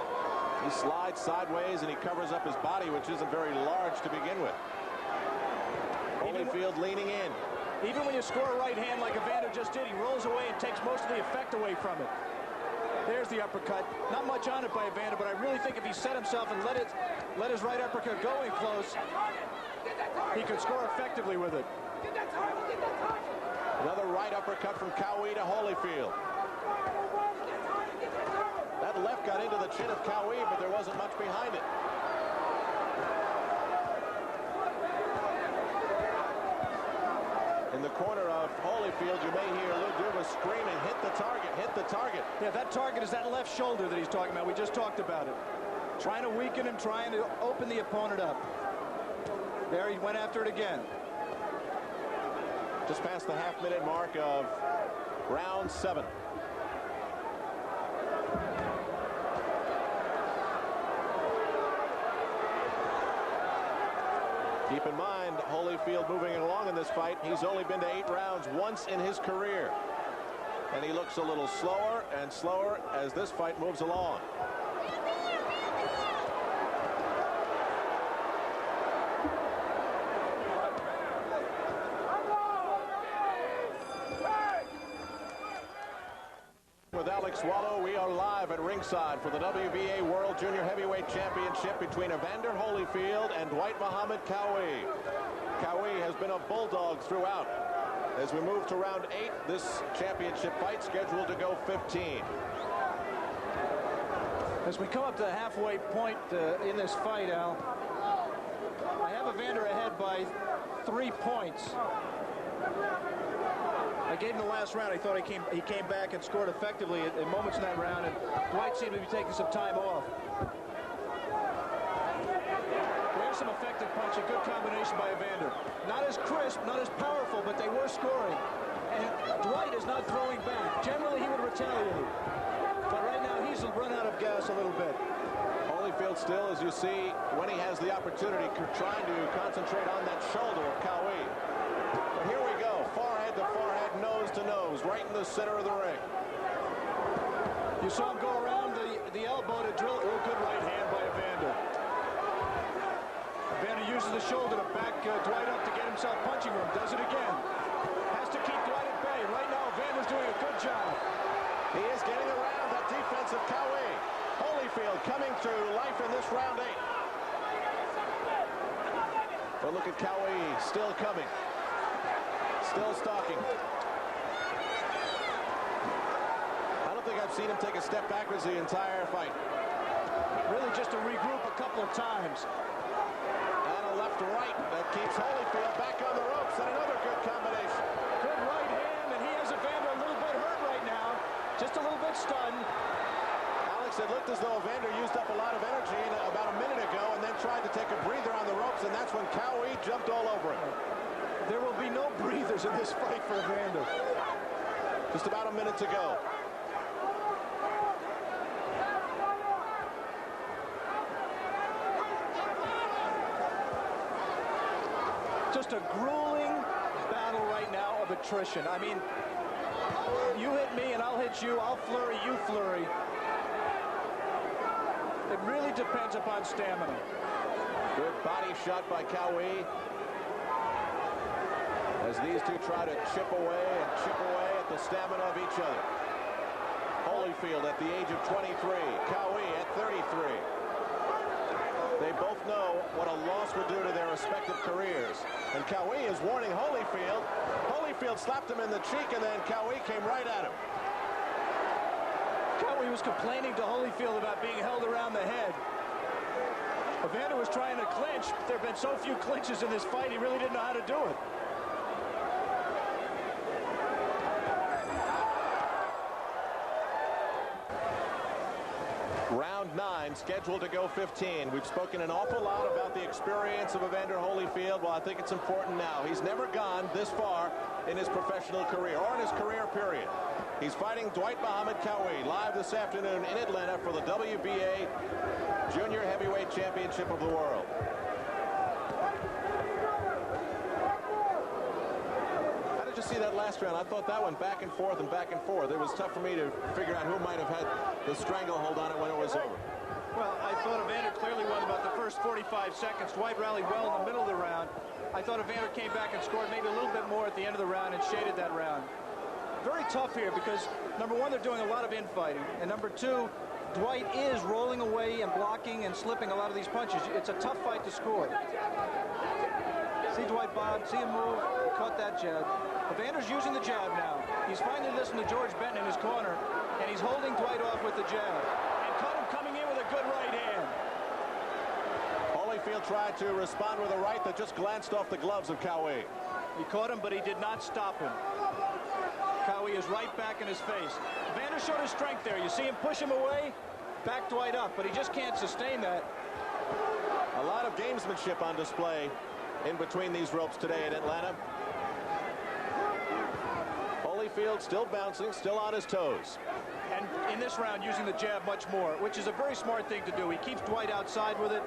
He slides sideways and he covers up his body, which isn't very large to begin with. Holyfield leaning in. Even when you score a right hand like Evander just did, he rolls away and takes most of the effect away from it. There's the uppercut. Not much on it by Evander, but I really think if he set himself and let his right uppercut go in close, he could score effectively with it. Another right uppercut from Qwai to Holyfield. That left got into the chin of Qwai, but there wasn't much behind it. In the corner of Holyfield, you may hear Lou Duva screaming, hit the target, hit the target. Yeah, that target is that left shoulder that he's talking about. We just talked about it. Trying to weaken him, trying to open the opponent up. There he went after it again. just past the half-minute mark of round 7. Keep in mind, Holyfield moving along in this fight. He's only been to 8 rounds once in his career. And he looks a little slower and slower as this fight moves along. With Alex Wallow, we are live at ringside for the WBA World Junior Heavyweight Championship between Evander Holyfield and Dwight Qwai. Qwai has been a bulldog throughout. As we move to round 8, this championship fight scheduled to go 15. As we come up to the halfway point in this fight, Al, I have Evander ahead by 3 points. I gave him the last round. I thought he came back and scored effectively at moments in that round, and Dwight seemed to be taking some time off. There's some effective punching, good combination by Evander. Not as crisp, not as powerful, but they were scoring. And Dwight is not throwing back. Generally, he would retaliate. But right now, he's run out of gas a little bit. Holyfield still, as you see, when he has the opportunity, trying to concentrate on that shoulder of Qwai. But here we go, forehead to forehead, nose to nose, right in the center of the ring. You saw him go around the elbow to drill. Oh, good right hand by Evander. Evander uses the shoulder to back Dwight up to get himself punching room. Does it again. Has to keep Dwight at bay. Right now, Evander's doing a good job. He is getting around that defense of Qwai. Holyfield coming to life in this round 8. But look at Qwai still coming. Still stalking. I don't think I've seen him take a step backwards the entire fight. Really just to regroup a couple of times. Left to right, that keeps Holyfield back on the ropes, and another good combination. Good right hand, and he has Evander a little bit hurt right now. Just a little bit stunned. Alex, it looked as though Evander used up a lot of energy about a minute ago and then tried to take a breather on the ropes, and that's when Qwai jumped all over him. There will be no breathers in this fight for Evander. Just about a minute to go. Just a grueling battle right now of attrition. I mean, you hit me and I'll hit you. I'll flurry, you flurry. It really depends upon stamina. Good body shot by Qwai. As these two try to chip away at the stamina of each other. Holyfield at the age of 23. Qwai at 33. They both know what a loss would do to their respective careers. And Qwai is warning Holyfield. Holyfield slapped him in the cheek, and then Qwai came right at him. Qwai was complaining to Holyfield about being held around the head. Evander was trying to clinch. There have been so few clinches in this fight, he really didn't know how to do it. Round 9 scheduled to go 15. We've spoken an awful lot about the experience of Evander Holyfield. Well, I think it's important now. He's never gone this far in his professional career or in his career period. He's fighting Dwight Qwai live this afternoon in Atlanta for the WBA Junior Heavyweight Championship of the World. How did you see that last round? I thought that went back and forth and back and forth. It was tough for me to figure out who might have had the stranglehold on it when it was over. Well, I thought Evander clearly won about the first 45 seconds. Dwight rallied well in the middle of the round. I thought Evander came back and scored maybe a little bit more at the end of the round and shaded that round. Very tough here because, number one, they're doing a lot of infighting. And number two, Dwight is rolling away and blocking and slipping a lot of these punches. It's a tough fight to score. See Dwight bob, see him move, caught that jab. Evander's using the jab now. He's finally listened to George Benton in his corner, and he's holding Dwight off with the jab. And caught him coming in with a good right hand. Holyfield tried to respond with a right that just glanced off the gloves of Qwai. He caught him, but he did not stop him. Qwai is right back in his face. Evander showed his strength there. You see him push him away, back Dwight up, but he just can't sustain that. A lot of gamesmanship on display in between these ropes today in Atlanta. Holyfield still bouncing, still on his toes. And in this round, using the jab much more, which is a very smart thing to do. He keeps Dwight outside with it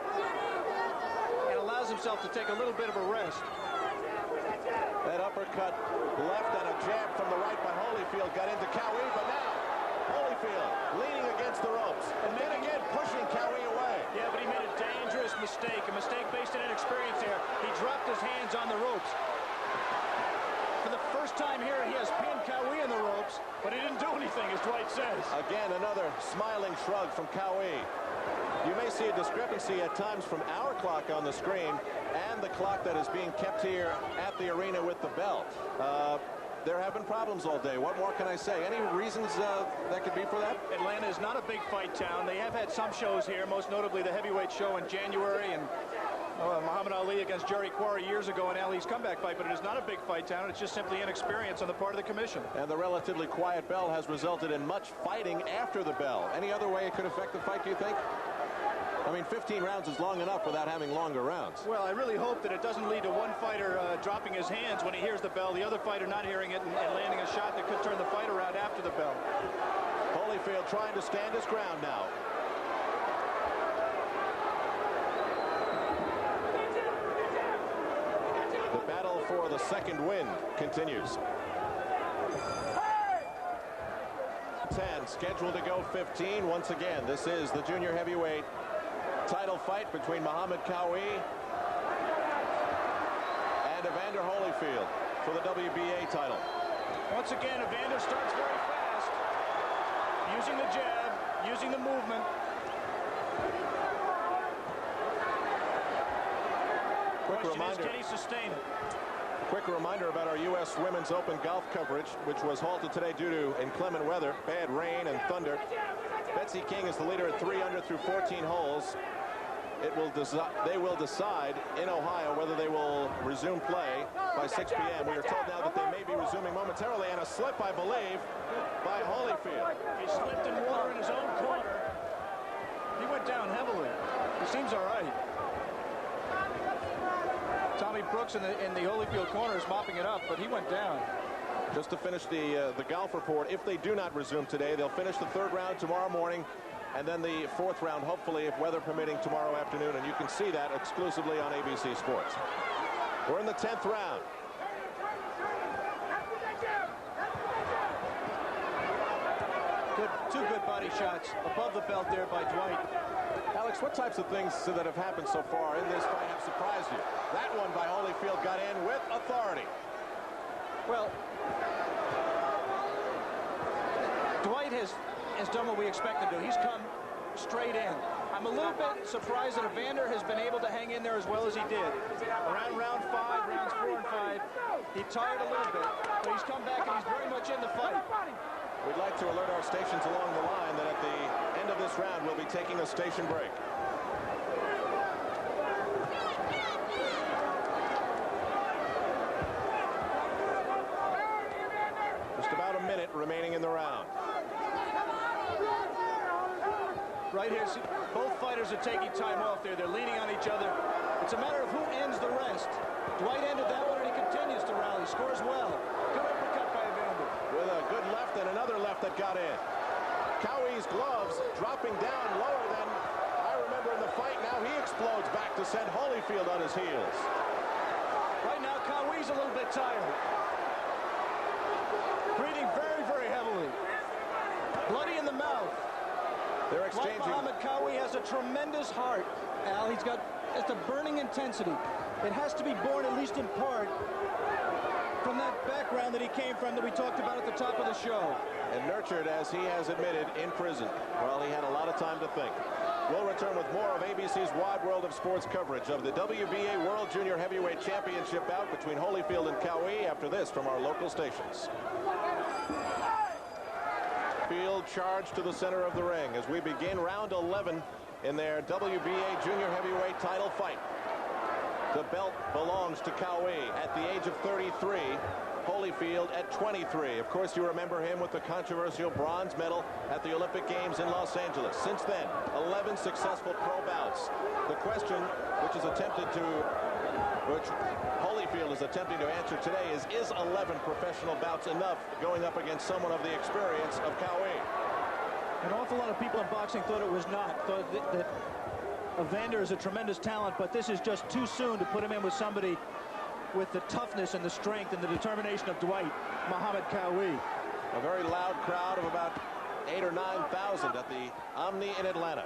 and allows himself to take a little bit of a rest. That uppercut left and a jab from the right by Holyfield got into Qwai, but now Holyfield leaning against the ropes and then again pushing Qwai away. Yeah, but he made a dangerous mistake, a mistake based on inexperience there. He dropped his hands on the ropes. For the first time here, he has pinned Qwai in the ropes, but he didn't do anything, as Dwight says. Again, another smiling shrug from Qwai. You may see a discrepancy at times from our clock on the screen and the clock that is being kept here at the arena with the bell. There have been problems all day. What more can I say? Any reasons that could be for that? Atlanta is not a big fight town. They have had some shows here, most notably the heavyweight show in January and Muhammad Ali against Jerry Qwai years ago in Ali's comeback fight, but it is not a big fight town. It's just simply inexperience on the part of the commission. And the relatively quiet bell has resulted in much fighting after the bell. Any other way it could affect the fight, do you think? I mean, 15 rounds is long enough without having longer rounds. Well, I really hope that it doesn't lead to one fighter dropping his hands when he hears the bell, the other fighter not hearing it and landing a shot that could turn the fight around after the bell. Holyfield trying to stand his ground now. The battle for the second win continues. 10, scheduled to go 15. Once again, this is the junior heavyweight title fight between Muhammad Qwai and Evander Holyfield for the WBA title. Once again, Evander starts very fast, using the jab, using the movement. Can he sustain it? Quick reminder about our U.S. Women's Open golf coverage, which was halted today due to inclement weather, bad rain and thunder. Betsy King is the leader at 3 under through 14 holes. They will decide in Ohio whether they will resume play by 6 p.m. We are told now that they may be resuming momentarily, and a slip, I believe, by Holyfield. He slipped in water in his own corner. He went down heavily. He seems all right. Tommy Brooks in the Holyfield corner is mopping it up, but he went down. Just to finish the golf report, if they do not resume today, they'll finish the third round tomorrow morning, and then the fourth round, hopefully, if weather permitting, tomorrow afternoon, and you can see that exclusively on ABC Sports. We're in the 10th round. Two good body shots above the belt there by Dwight. Alex, what types of things that have happened so far in this fight have surprised you? That one by Holyfield got in with authority. Well, Dwight has done what we expect him to do. He's come straight in. I'm a little bit surprised that Evander has been able to hang in there as well as he did. Around round 5, rounds 4 and 5, he tired a little bit, but he's come back and he's very much in the fight. We'd like to alert our stations along the line that at the end of this round, we'll be taking a station break. Just about a minute remaining in the round. Right here, see, both fighters are taking time off there. They're leaning on each other. It's a matter of who ends the rest. Dwight ended that one, and he continues to rally. Scores well. Good uppercut by Evander. With a good left and another left that got in. Qwai's gloves dropping down lower than I remember in the fight. Now he explodes back to send Holyfield on his heels. Right now, Qwai's a little bit tired. Breathing very, very heavily. Bloody in the mouth. They're exchanging. Like Muhammad Qwai has a tremendous heart, Al. He's got just a burning intensity. It has to be born, at least in part, from that background that he came from that we talked about at the top of the show. And nurtured, as he has admitted, in prison. Well, he had a lot of time to think. We'll return with more of ABC's Wide World of Sports coverage of the WBA World Junior Heavyweight Championship bout between Holyfield and Qwai after this from our local stations. Field charged to the center of the ring as we begin round 11 in their WBA Junior Heavyweight title fight. The belt belongs to Qwai at the age of 33, Holyfield at 23. Of course, you remember him with the controversial bronze medal at the Olympic Games in Los Angeles. Since then, 11 successful pro bouts. The question, which is attempted to which Holyfield is attempting to answer today, is 11 professional bouts enough going up against someone of the experience of Qwai? An awful lot of people in boxing thought it was not. Thought that Evander is a tremendous talent, but this is just too soon to put him in with somebody with the toughness and the strength and the determination of Dwight Qawwi. A very loud crowd of about 8,000 or 9,000 at the Omni in Atlanta.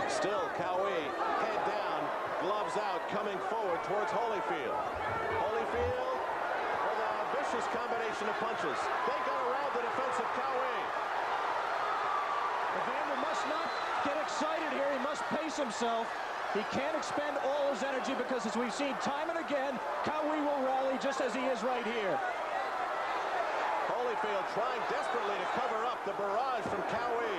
Still Qwai, head down, gloves out, coming forward towards Holyfield. Holyfield with a vicious combination of punches. They got around the defense of Qwai. Evander must not get excited here. He must pace himself. He can't expend all his energy because, as we've seen time and again, Qwai will rally just as he is right here. Holyfield trying desperately to cover up the barrage from Qwai.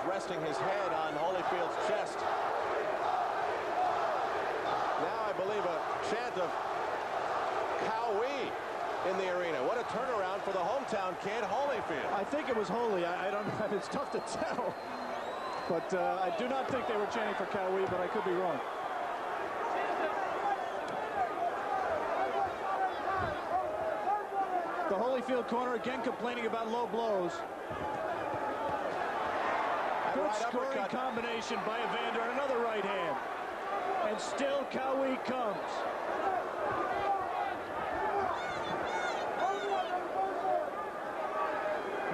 Resting his head on Holyfield's chest. Now I believe a chant of Qwai in the arena. What a turnaround for the hometown kid, Holyfield. I think it was Holy. I don't know. It's tough to tell. But I do not think they were chanting for Qwai, but I could be wrong. The Holyfield corner again complaining about low blows. Good scoring combination by Evander and another right hand. And still Qwai comes.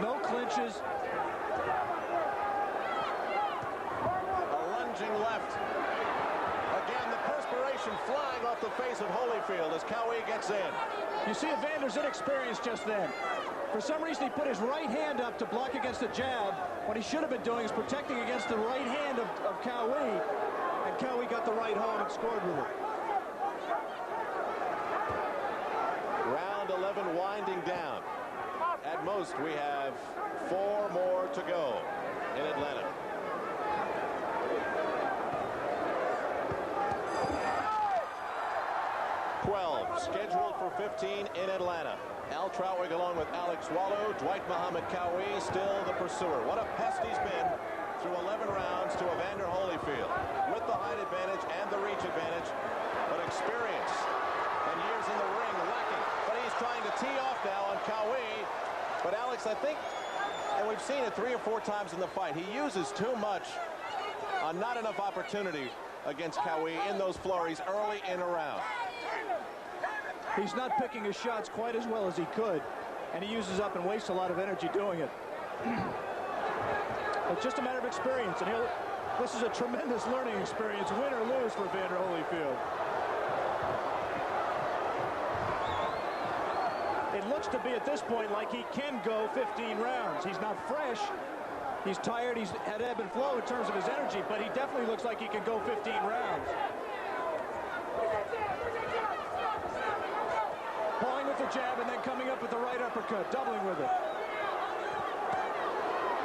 No clinches. A lunging left. Again, the perspiration flying off the face of Holyfield as Qwai gets in. You see Evander's inexperience just then. For some reason, he put his right hand up to block against the jab. What he should have been doing is protecting against the right hand of Qwai. And Qwai got the right home and scored with it. Round 11 winding down. At most, we have 4 more to go in Atlanta. Scheduled for 15 in Atlanta. Al Trautwig along with Alex Wallo, Dwight Qawwi still the pursuer. What a pest he's been through 11 rounds to Evander Holyfield with the height advantage and the reach advantage, but experience and years in the ring lacking. But he's trying to tee off now on Qwai. But Alex, I think, and we've seen it 3 or 4 times in the fight, he uses too much on not enough opportunity against Qwai in those flurries early in a round. He's not picking his shots quite as well as he could, and he uses up and wastes a lot of energy doing it. It's just a matter of experience, and this is a tremendous learning experience, win or lose for Evander Holyfield. It looks to be at this point like he can go 15 rounds. He's not fresh. He's tired. He's had ebb and flow in terms of his energy, but he definitely looks like he can go 15 rounds. Pulling with the jab and then coming up with the right uppercut, doubling with it.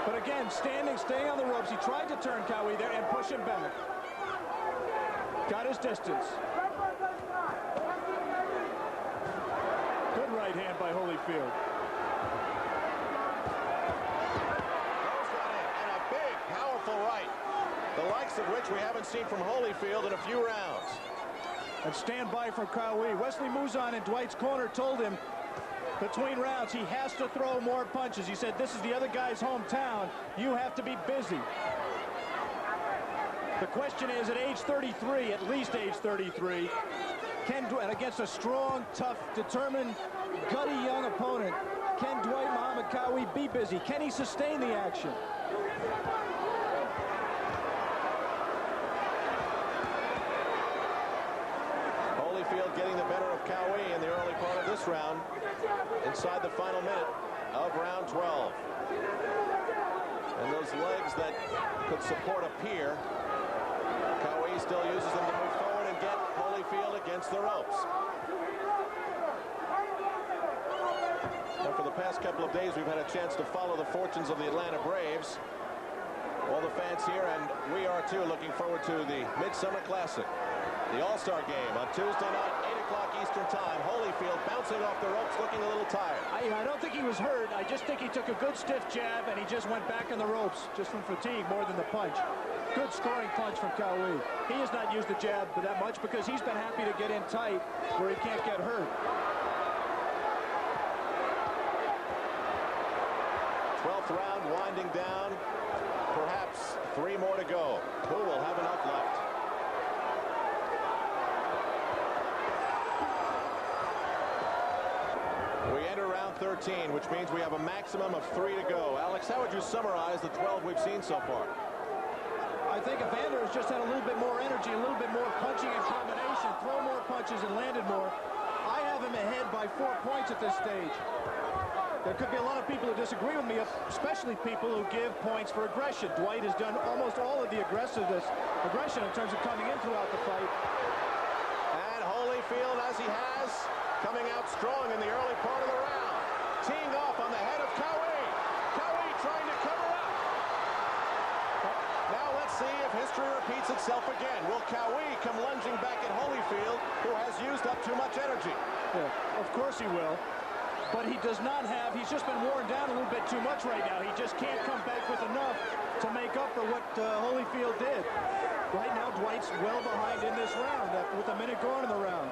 But again, staying on the ropes. He tried to turn Qwai there and push him back. Got his distance. Good right hand by Holyfield. And a big, powerful right. The likes of which we haven't seen from Holyfield in a few rounds. And stand by for Qwai. Wesley Mouzon in Dwight's corner told him between rounds he has to throw more punches. He said, this is the other guy's hometown. You have to be busy. The question is, at age 33, at least age 33, and against a strong, tough, determined, gutty young opponent, can Dwight Qawwi be busy? Can he sustain the action? Holyfield getting the better of Qwai in the early part of this round, inside the final minute of round 12. And those legs that could support a pier, Qwai still uses them to move forward and get Holyfield against the ropes. And for the past couple of days, we've had a chance to follow the fortunes of the Atlanta Braves. All the fans here, and we are too, looking forward to the Midsummer Classic. The All-Star game on Tuesday night, 8 o'clock Eastern Time. Holyfield bouncing off the ropes, looking a little tired. I don't think he was hurt. I just think he took a good stiff jab, and he just went back on the ropes, just from fatigue more than the punch. Good scoring punch from Qwai. He has not used the jab that much because he's been happy to get in tight where he can't get hurt. 12th round winding down. Perhaps 3 more to go. Who will have enough left? We enter round 13, which means we have a maximum of 3 to go. Alex, how would you summarize the 12 we've seen so far? I think Evander has just had a little bit more energy, a little bit more punching and combination, throw more punches and landed more. I have him ahead by 4 points at this stage. There could be a lot of people who disagree with me, especially people who give points for aggression. Dwight has done almost all of the aggression in terms of coming in throughout the fight. And Holyfield, as he has, coming out strong in the early part of the round. Teeing off on the head of Qwai. Qwai trying to cover up. Now let's see if history repeats itself again. Will Qwai come lunging back at Holyfield, who has used up too much energy? Yeah, of course he will. But he does not have, he's just been worn down a little bit too much right now. He just can't come back with enough to make up for what Holyfield did. Right now, Dwight's well behind in this round with a minute gone in the round.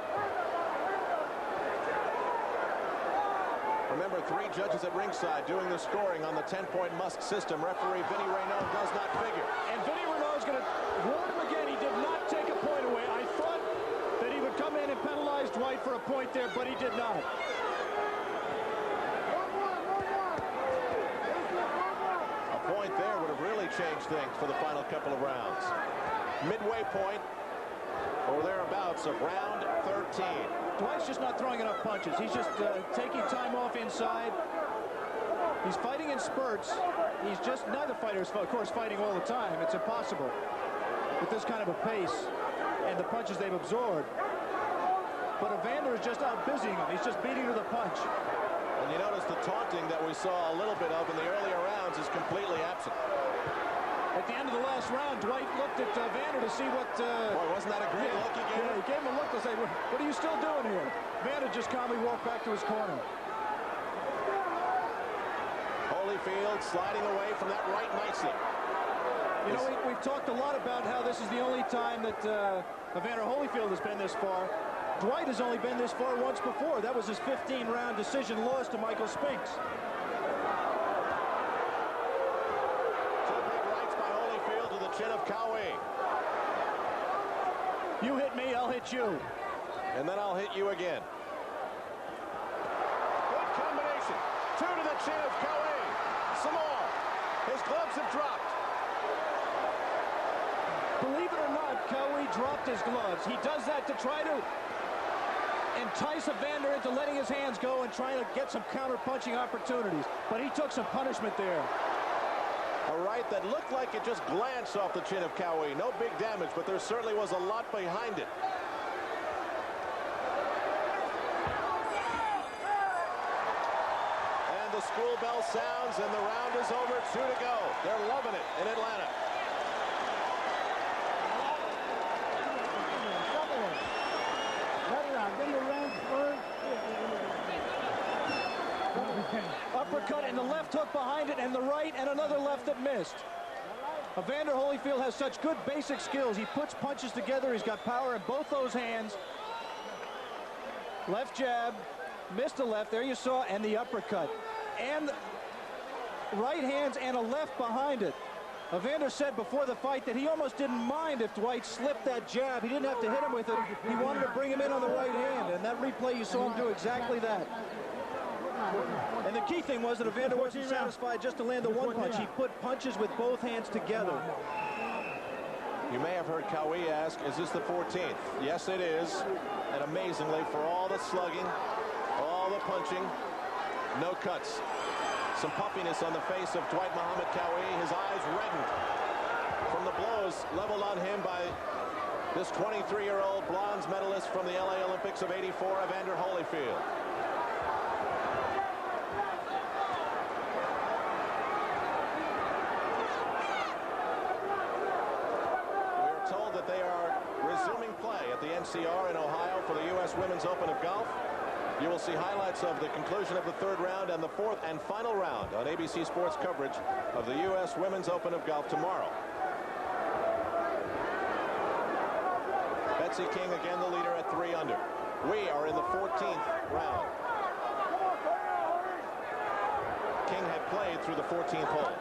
Remember, 3 judges at ringside doing the scoring on the 10-point must system. Referee Vinny Renaud does not figure. And Vinny Renaud's going to warn him again. He did not take a point away. I thought that he would come in and penalize Dwight for a point there, but he did not. Point there would have really changed things for the final couple of rounds. Midway point or thereabouts of round 13. Dwight's just not throwing enough punches. He's just taking time off inside. He's fighting in spurts. He's just, neither fighter is, of course, fighting all the time. It's impossible with this kind of a pace and the punches they've absorbed. But Evander is just out busying him. He's just beating to the punch. And you notice the taunting that we saw a little bit of in the earlier rounds is completely absent. At the end of the last round, Dwight looked at Evander to see what... Boy, wasn't that a great look he gave him? Yeah, he gave him a look to say, what are you still doing here? Evander just calmly walked back to his corner. Holyfield sliding away from that right nicely. You know, we've talked a lot about how this is the only time that Evander Holyfield has been this far. Dwight has only been this far once before. That was his 15-round decision loss to Michael Spinks. 2 big rights by Holyfield to the chin of Qwai. You hit me, I'll hit you. And then I'll hit you again. Good combination. 2 to the chin of Qwai. Some more. His gloves have dropped. Believe it or not, Qwai dropped his gloves. He does that to try to entice Evander into letting his hands go and trying to get some counter-punching opportunities. But he took some punishment there. A right that looked like it just glanced off the chin of Qwai. No big damage, but there certainly was a lot behind it. And the school bell sounds, and the round is over. 2 to go. They're loving it in Atlanta. Uppercut and the left hook behind it, and the right, and another left that missed. Evander Holyfield has such good basic skills. He puts punches together. He's got power in both those hands. Left jab, missed a left. There you saw, and the uppercut. And right hands and a left behind it. Evander said before the fight that he almost didn't mind if Dwight slipped that jab. He didn't have to hit him with it. He wanted to bring him in on the right hand, and that replay, you saw him do exactly that. And the key thing was that Evander wasn't satisfied just to land the one punch. He put punches with both hands together. You may have heard Qwai ask, is this the 14th? Yes, it is. And amazingly, for all the slugging, all the punching, no cuts. Some puffiness on the face of Dwight Muhammad Qwai. His eyes reddened from the blows leveled on him by this 23-year-old bronze medalist from the LA Olympics of '84, Evander Holyfield. told that they are resuming play at the NCR in Ohio for the U.S. Women's Open of Golf. You will see highlights of the conclusion of the third round and the fourth and final round on ABC Sports coverage of the U.S. Women's Open of Golf tomorrow. Betsy King again the leader at 3 under. We are in the 14th round. King had played through the 14th hole.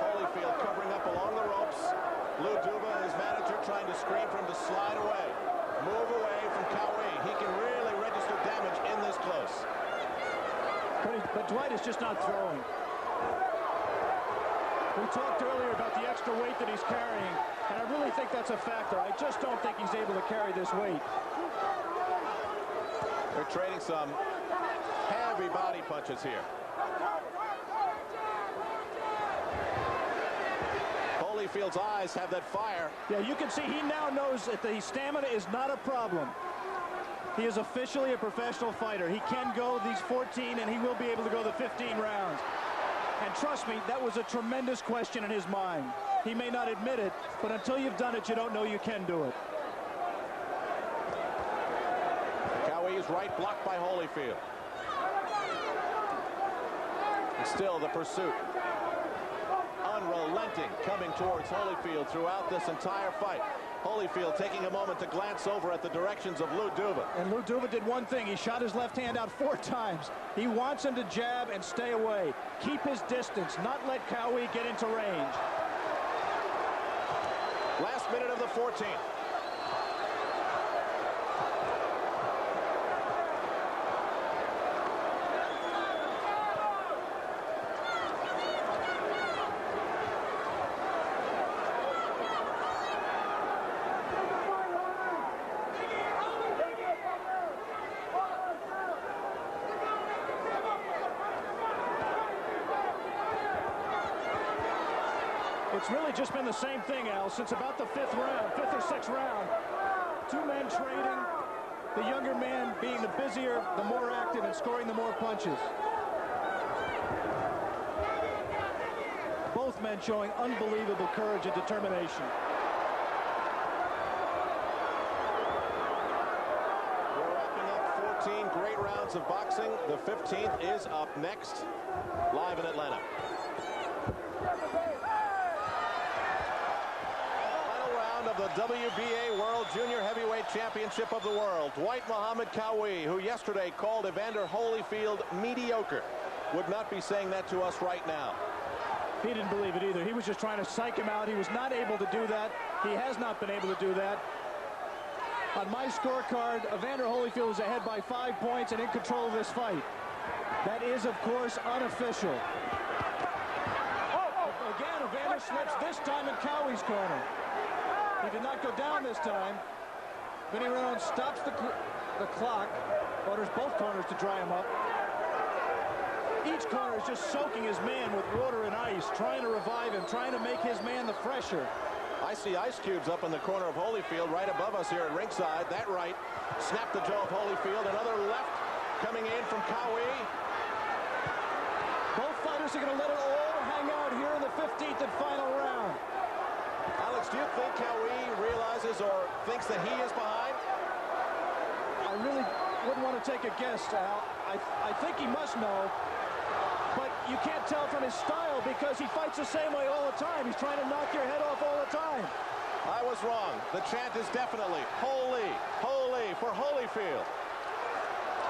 Holyfield covering up along the ropes. Lou Duva, his manager, trying to screen for him to slide away. Move away from Qwai. He can really register damage in this close. But Dwight is just not throwing. We talked earlier about the extra weight that he's carrying, and I really think that's a factor. I just don't think he's able to carry this weight. They're trading some heavy body punches here. Holyfield's eyes have that fire. Yeah, you can see he now knows that the stamina is not a problem. He is officially a professional fighter. He can go these 14, and he will be able to go the 15 rounds. And trust me, that was a tremendous question in his mind. He may not admit it, but until you've done it, you don't know you can do it. Qwai's right blocked by Holyfield. And still the pursuit. Unrelenting coming towards Holyfield throughout this entire fight. Holyfield taking a moment to glance over at the directions of Lou Duva. And Lou Duva did one thing. He shot his left hand out 4 times. He wants him to jab and stay away. Keep his distance, not let Qwai get into range. Last minute of the 14th. It's really just been the same thing, Al, since about the 5th or 6th round. 2 men trading, the younger man being the busier, the more active, and scoring the more punches. Both men showing unbelievable courage and determination. We're wrapping up 14 great rounds of boxing. The 15th is up next, live in Atlanta. Of the WBA World Junior Heavyweight Championship of the World. Dwight Qwai, who yesterday called Evander Holyfield mediocre, would not be saying that to us right now. He didn't believe it either. He was just trying to psych him out. He was not able to do that. He has not been able to do that. On my scorecard, Evander Holyfield is ahead by 5 points and in control of this fight. That is, of course, unofficial. Again, Evander slips, this time in Qwai's corner. He did not go down this time. Vinny Rone stops the clock. Orders both corners to dry him up. Each corner is just soaking his man with water and ice, trying to revive him, trying to make his man the fresher. I see ice cubes up in the corner of Holyfield right above us here at ringside. That right snapped the jaw of Holyfield. Another left coming in from Qwai. Both fighters are going to let it all hang out here in the 15th and final round. Alex, do you think Qwai realizes or thinks that he is behind? I really wouldn't want to take a guess, Al. I think he must know, but you can't tell from his style because he fights the same way all the time. He's trying to knock your head off all the time. I was wrong. The chant is definitely holy, holy for Holyfield.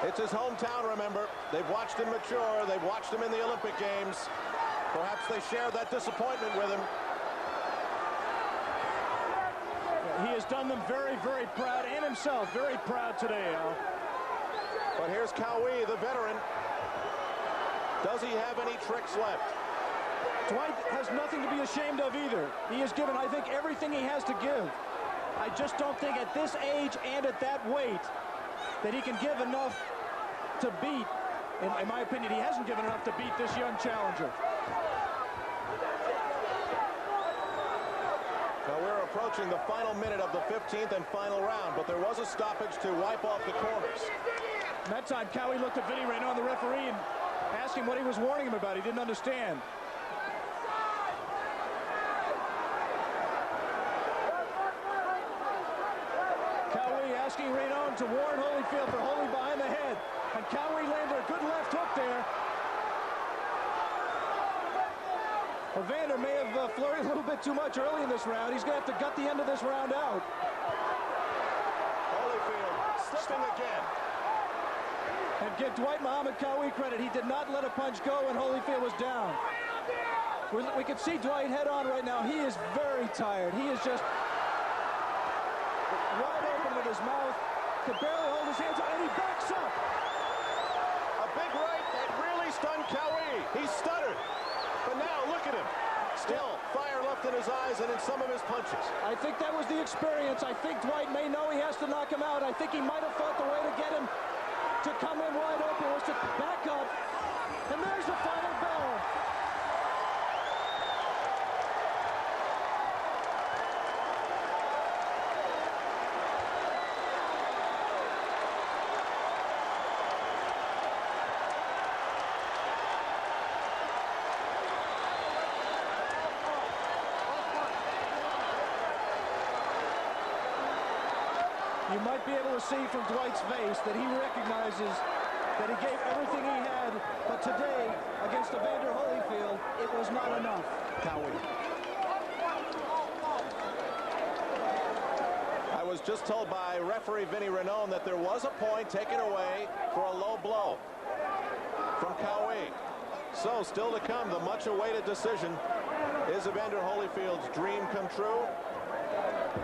It's his hometown, remember. They've watched him mature. They've watched him in the Olympic Games. Perhaps they share that disappointment with him. He has done them very, very proud, and himself very proud today, Al. But here's Qwai, the veteran. Does he have any tricks left? Dwight has nothing to be ashamed of either. He has given, I think, everything he has to give. I just don't think at this age and at that weight that he can give enough to beat. In my opinion, he hasn't given enough to beat this young challenger. Now we're approaching the final minute of the 15th and final round, but there was a stoppage to wipe off the corners. And that time, Qwai looked at Vinny Raynaud, the referee, and asked him what he was warning him about. He didn't understand. asking Renaud to warn Holyfield for Holy behind the head. And Qwai landed a good left hook there. Evander may have flurried a little bit too much early in this round. He's going to have to gut the end of this round out. Holyfield slipping again. And give Dwight Qwai credit. He did not let a punch go when Holyfield was down. We can see Dwight head on right now. He is very tired. He is just wide open with his mouth. Could barely hold his hands up, and he backs up. A big right that really stunned Qwai. He stuttered. But now, look at him. Still, fire left in his eyes and in some of his punches. I think that was the experience. I think Dwight may know he has to knock him out. I think he might have thought the way to get him to come in wide open was to back up. And there's the final bell. You might be able to see from Dwight's face that he recognizes that he gave everything he had, but today, against Evander Holyfield, it was not enough. Qwai. I was just told by referee Vinny Renaud that there was a point taken away for a low blow from Qwai. So, still to come, the much-awaited decision. Is Evander Holyfield's dream come true?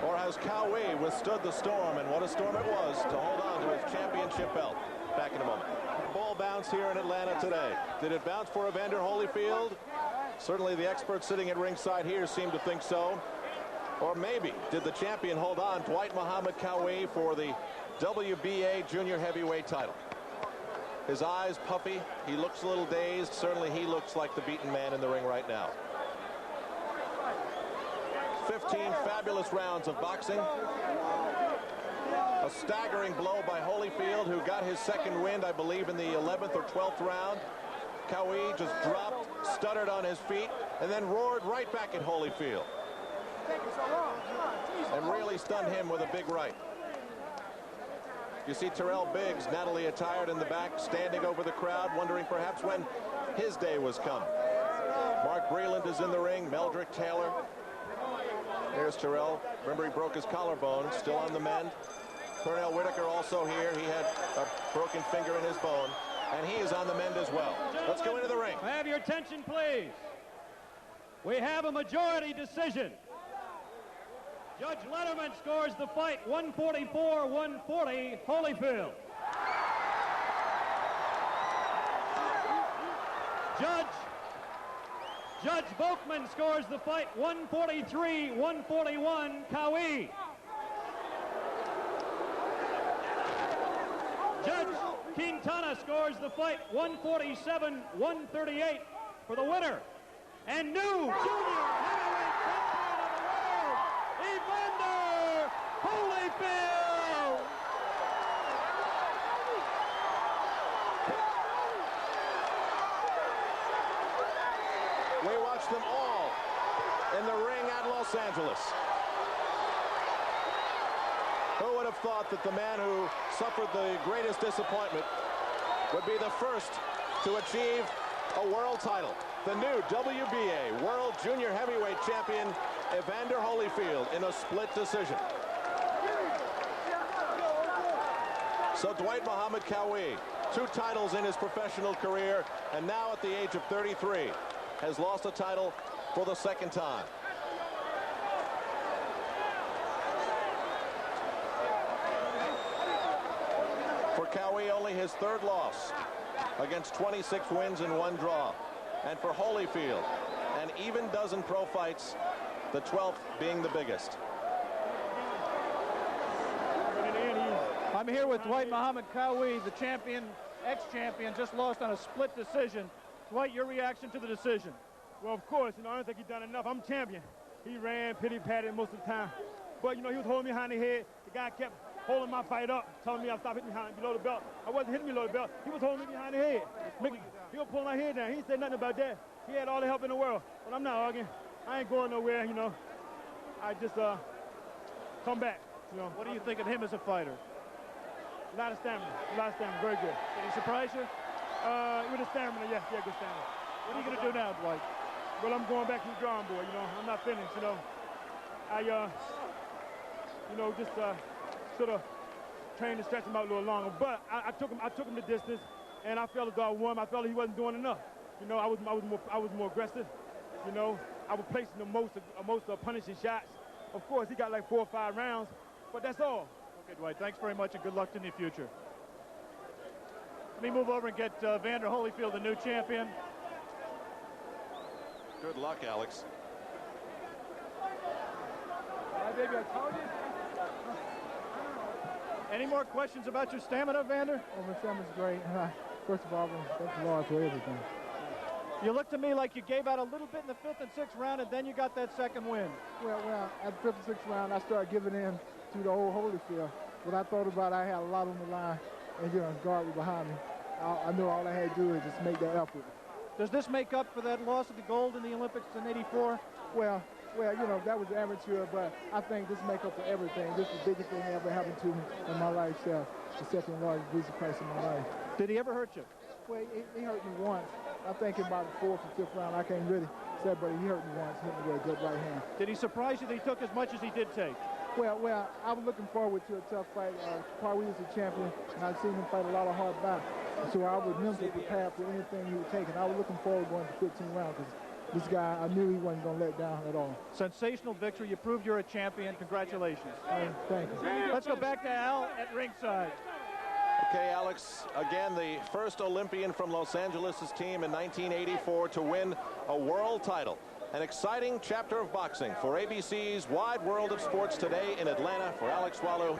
Or has Qwai withstood the storm, and what a storm it was, to hold on to his championship belt? Back in a moment. Ball bounce here in Atlanta today. Did it bounce for Evander Holyfield? Certainly the experts sitting at ringside here seem to think so. Or maybe did the champion hold on, Dwight Qwai, for the WBA junior heavyweight title? His eyes puffy. He looks a little dazed. Certainly he looks like the beaten man in the ring right now. 15 fabulous rounds of boxing. A staggering blow by Holyfield, who got his second wind, I believe, in the 11th or 12th round. Qwai just dropped, stuttered on his feet, and then roared right back at Holyfield. And really stunned him with a big right. You see Terrell Biggs, Natalie attired in the back, standing over the crowd, wondering perhaps when his day was come. Mark Breland is in the ring, Meldrick Taylor. There's Terrell. Remember, he broke his collarbone, still on the mend. Pernell Whitaker also here. He had a broken finger in his bone, and he is on the mend as well. Let's go into the ring. Have your attention, please. We have a majority decision. Judge Letterman scores the fight 144-140, Holyfield. Judge Volkman scores the fight 143-141, Qwai. Judge Quintana scores the fight 147-138 for the winner. And new junior heavyweight champion of the world, Evander Holyfield. We watched them all in the ring at Los Angeles. Who would have thought that the man who suffered the greatest disappointment would be the first to achieve a world title? The new WBA World Junior Heavyweight Champion, Evander Holyfield, in a split decision. So Dwight Qwai, 2 titles in his professional career, and now at the age of 33, has lost a title for the 2nd time. For Qwai, only his 3rd loss against 26 wins and 1 draw. And for Holyfield, an even dozen pro fights, the 12th being the biggest. I'm here with Dwight Qwai, the champion, ex-champion, just lost on a split decision. Dwight, your reaction to the decision? Well, of course, I don't think he's done enough. I'm champion. He ran, pity-patted most of the time. But, he was holding me behind the head. The guy kept holding my fight up, telling me I stopped hitting me below the belt. I wasn't hitting me below the belt. He was holding me behind the head. He was pulling my head down. He said nothing about that. He had all the help in the world. But I'm not arguing. I ain't going nowhere, I just come back, What do you think of him as a fighter? A lot of stamina, very good. Did he surprise you? With the stamina, yeah, good stamina. What are you going to do now, Dwight? Well, I'm going back to the drawing board, you know. I'm not finished, you know. I, just sort of trained to stretch him out a little longer. But I took him the distance, and I felt as though I won. I felt he wasn't doing enough. You know, I was more aggressive. You know, I was placing the most punishing shots. Of course, he got like 4 or 5 rounds, but that's all. Okay, Dwight, thanks very much, and good luck in the future. Let me move over and get Evander Holyfield, the new champion. Good luck, Alex. Baby, I told you. Any more questions about your stamina, Evander? Oh, my stamina's great. First of all, thank the Lord for everything. You look to me like you gave out a little bit in the 5th and 6th round, and then you got that second win. Well, at the 5th and 6th round, I started giving in to the old Holyfield. When I thought about it, I had a lot on the line, and guard was behind me. I knew all I had to do is just make that effort. Does this make up for that loss of the gold in the Olympics in '84? Well, that was amateur, but I think this make up for everything. This is the biggest thing that ever happened to me in my life, the second largest visa price in my life. Did he ever hurt you? Well, he hurt me once. I think in about the 4th or 5th round, I can't really say, but he hurt me once, hit me with a good right hand. Did he surprise you that he took as much as he did take? Well, I was looking forward to a tough fight. Qwai is a champion, and I've seen him fight a lot of hard battles. So I was mentally prepared for anything he would take, and I was looking forward to going to 15 rounds, because this guy, I knew he wasn't going to let down at all. Sensational victory. You proved you're a champion. Congratulations. Thank you. Let's go back to Al at ringside. Okay, Alex, again, the first Olympian from Los Angeles' team in 1984 to win a world title. An exciting chapter of boxing for ABC's Wide World of Sports today in Atlanta. For Alex Walu,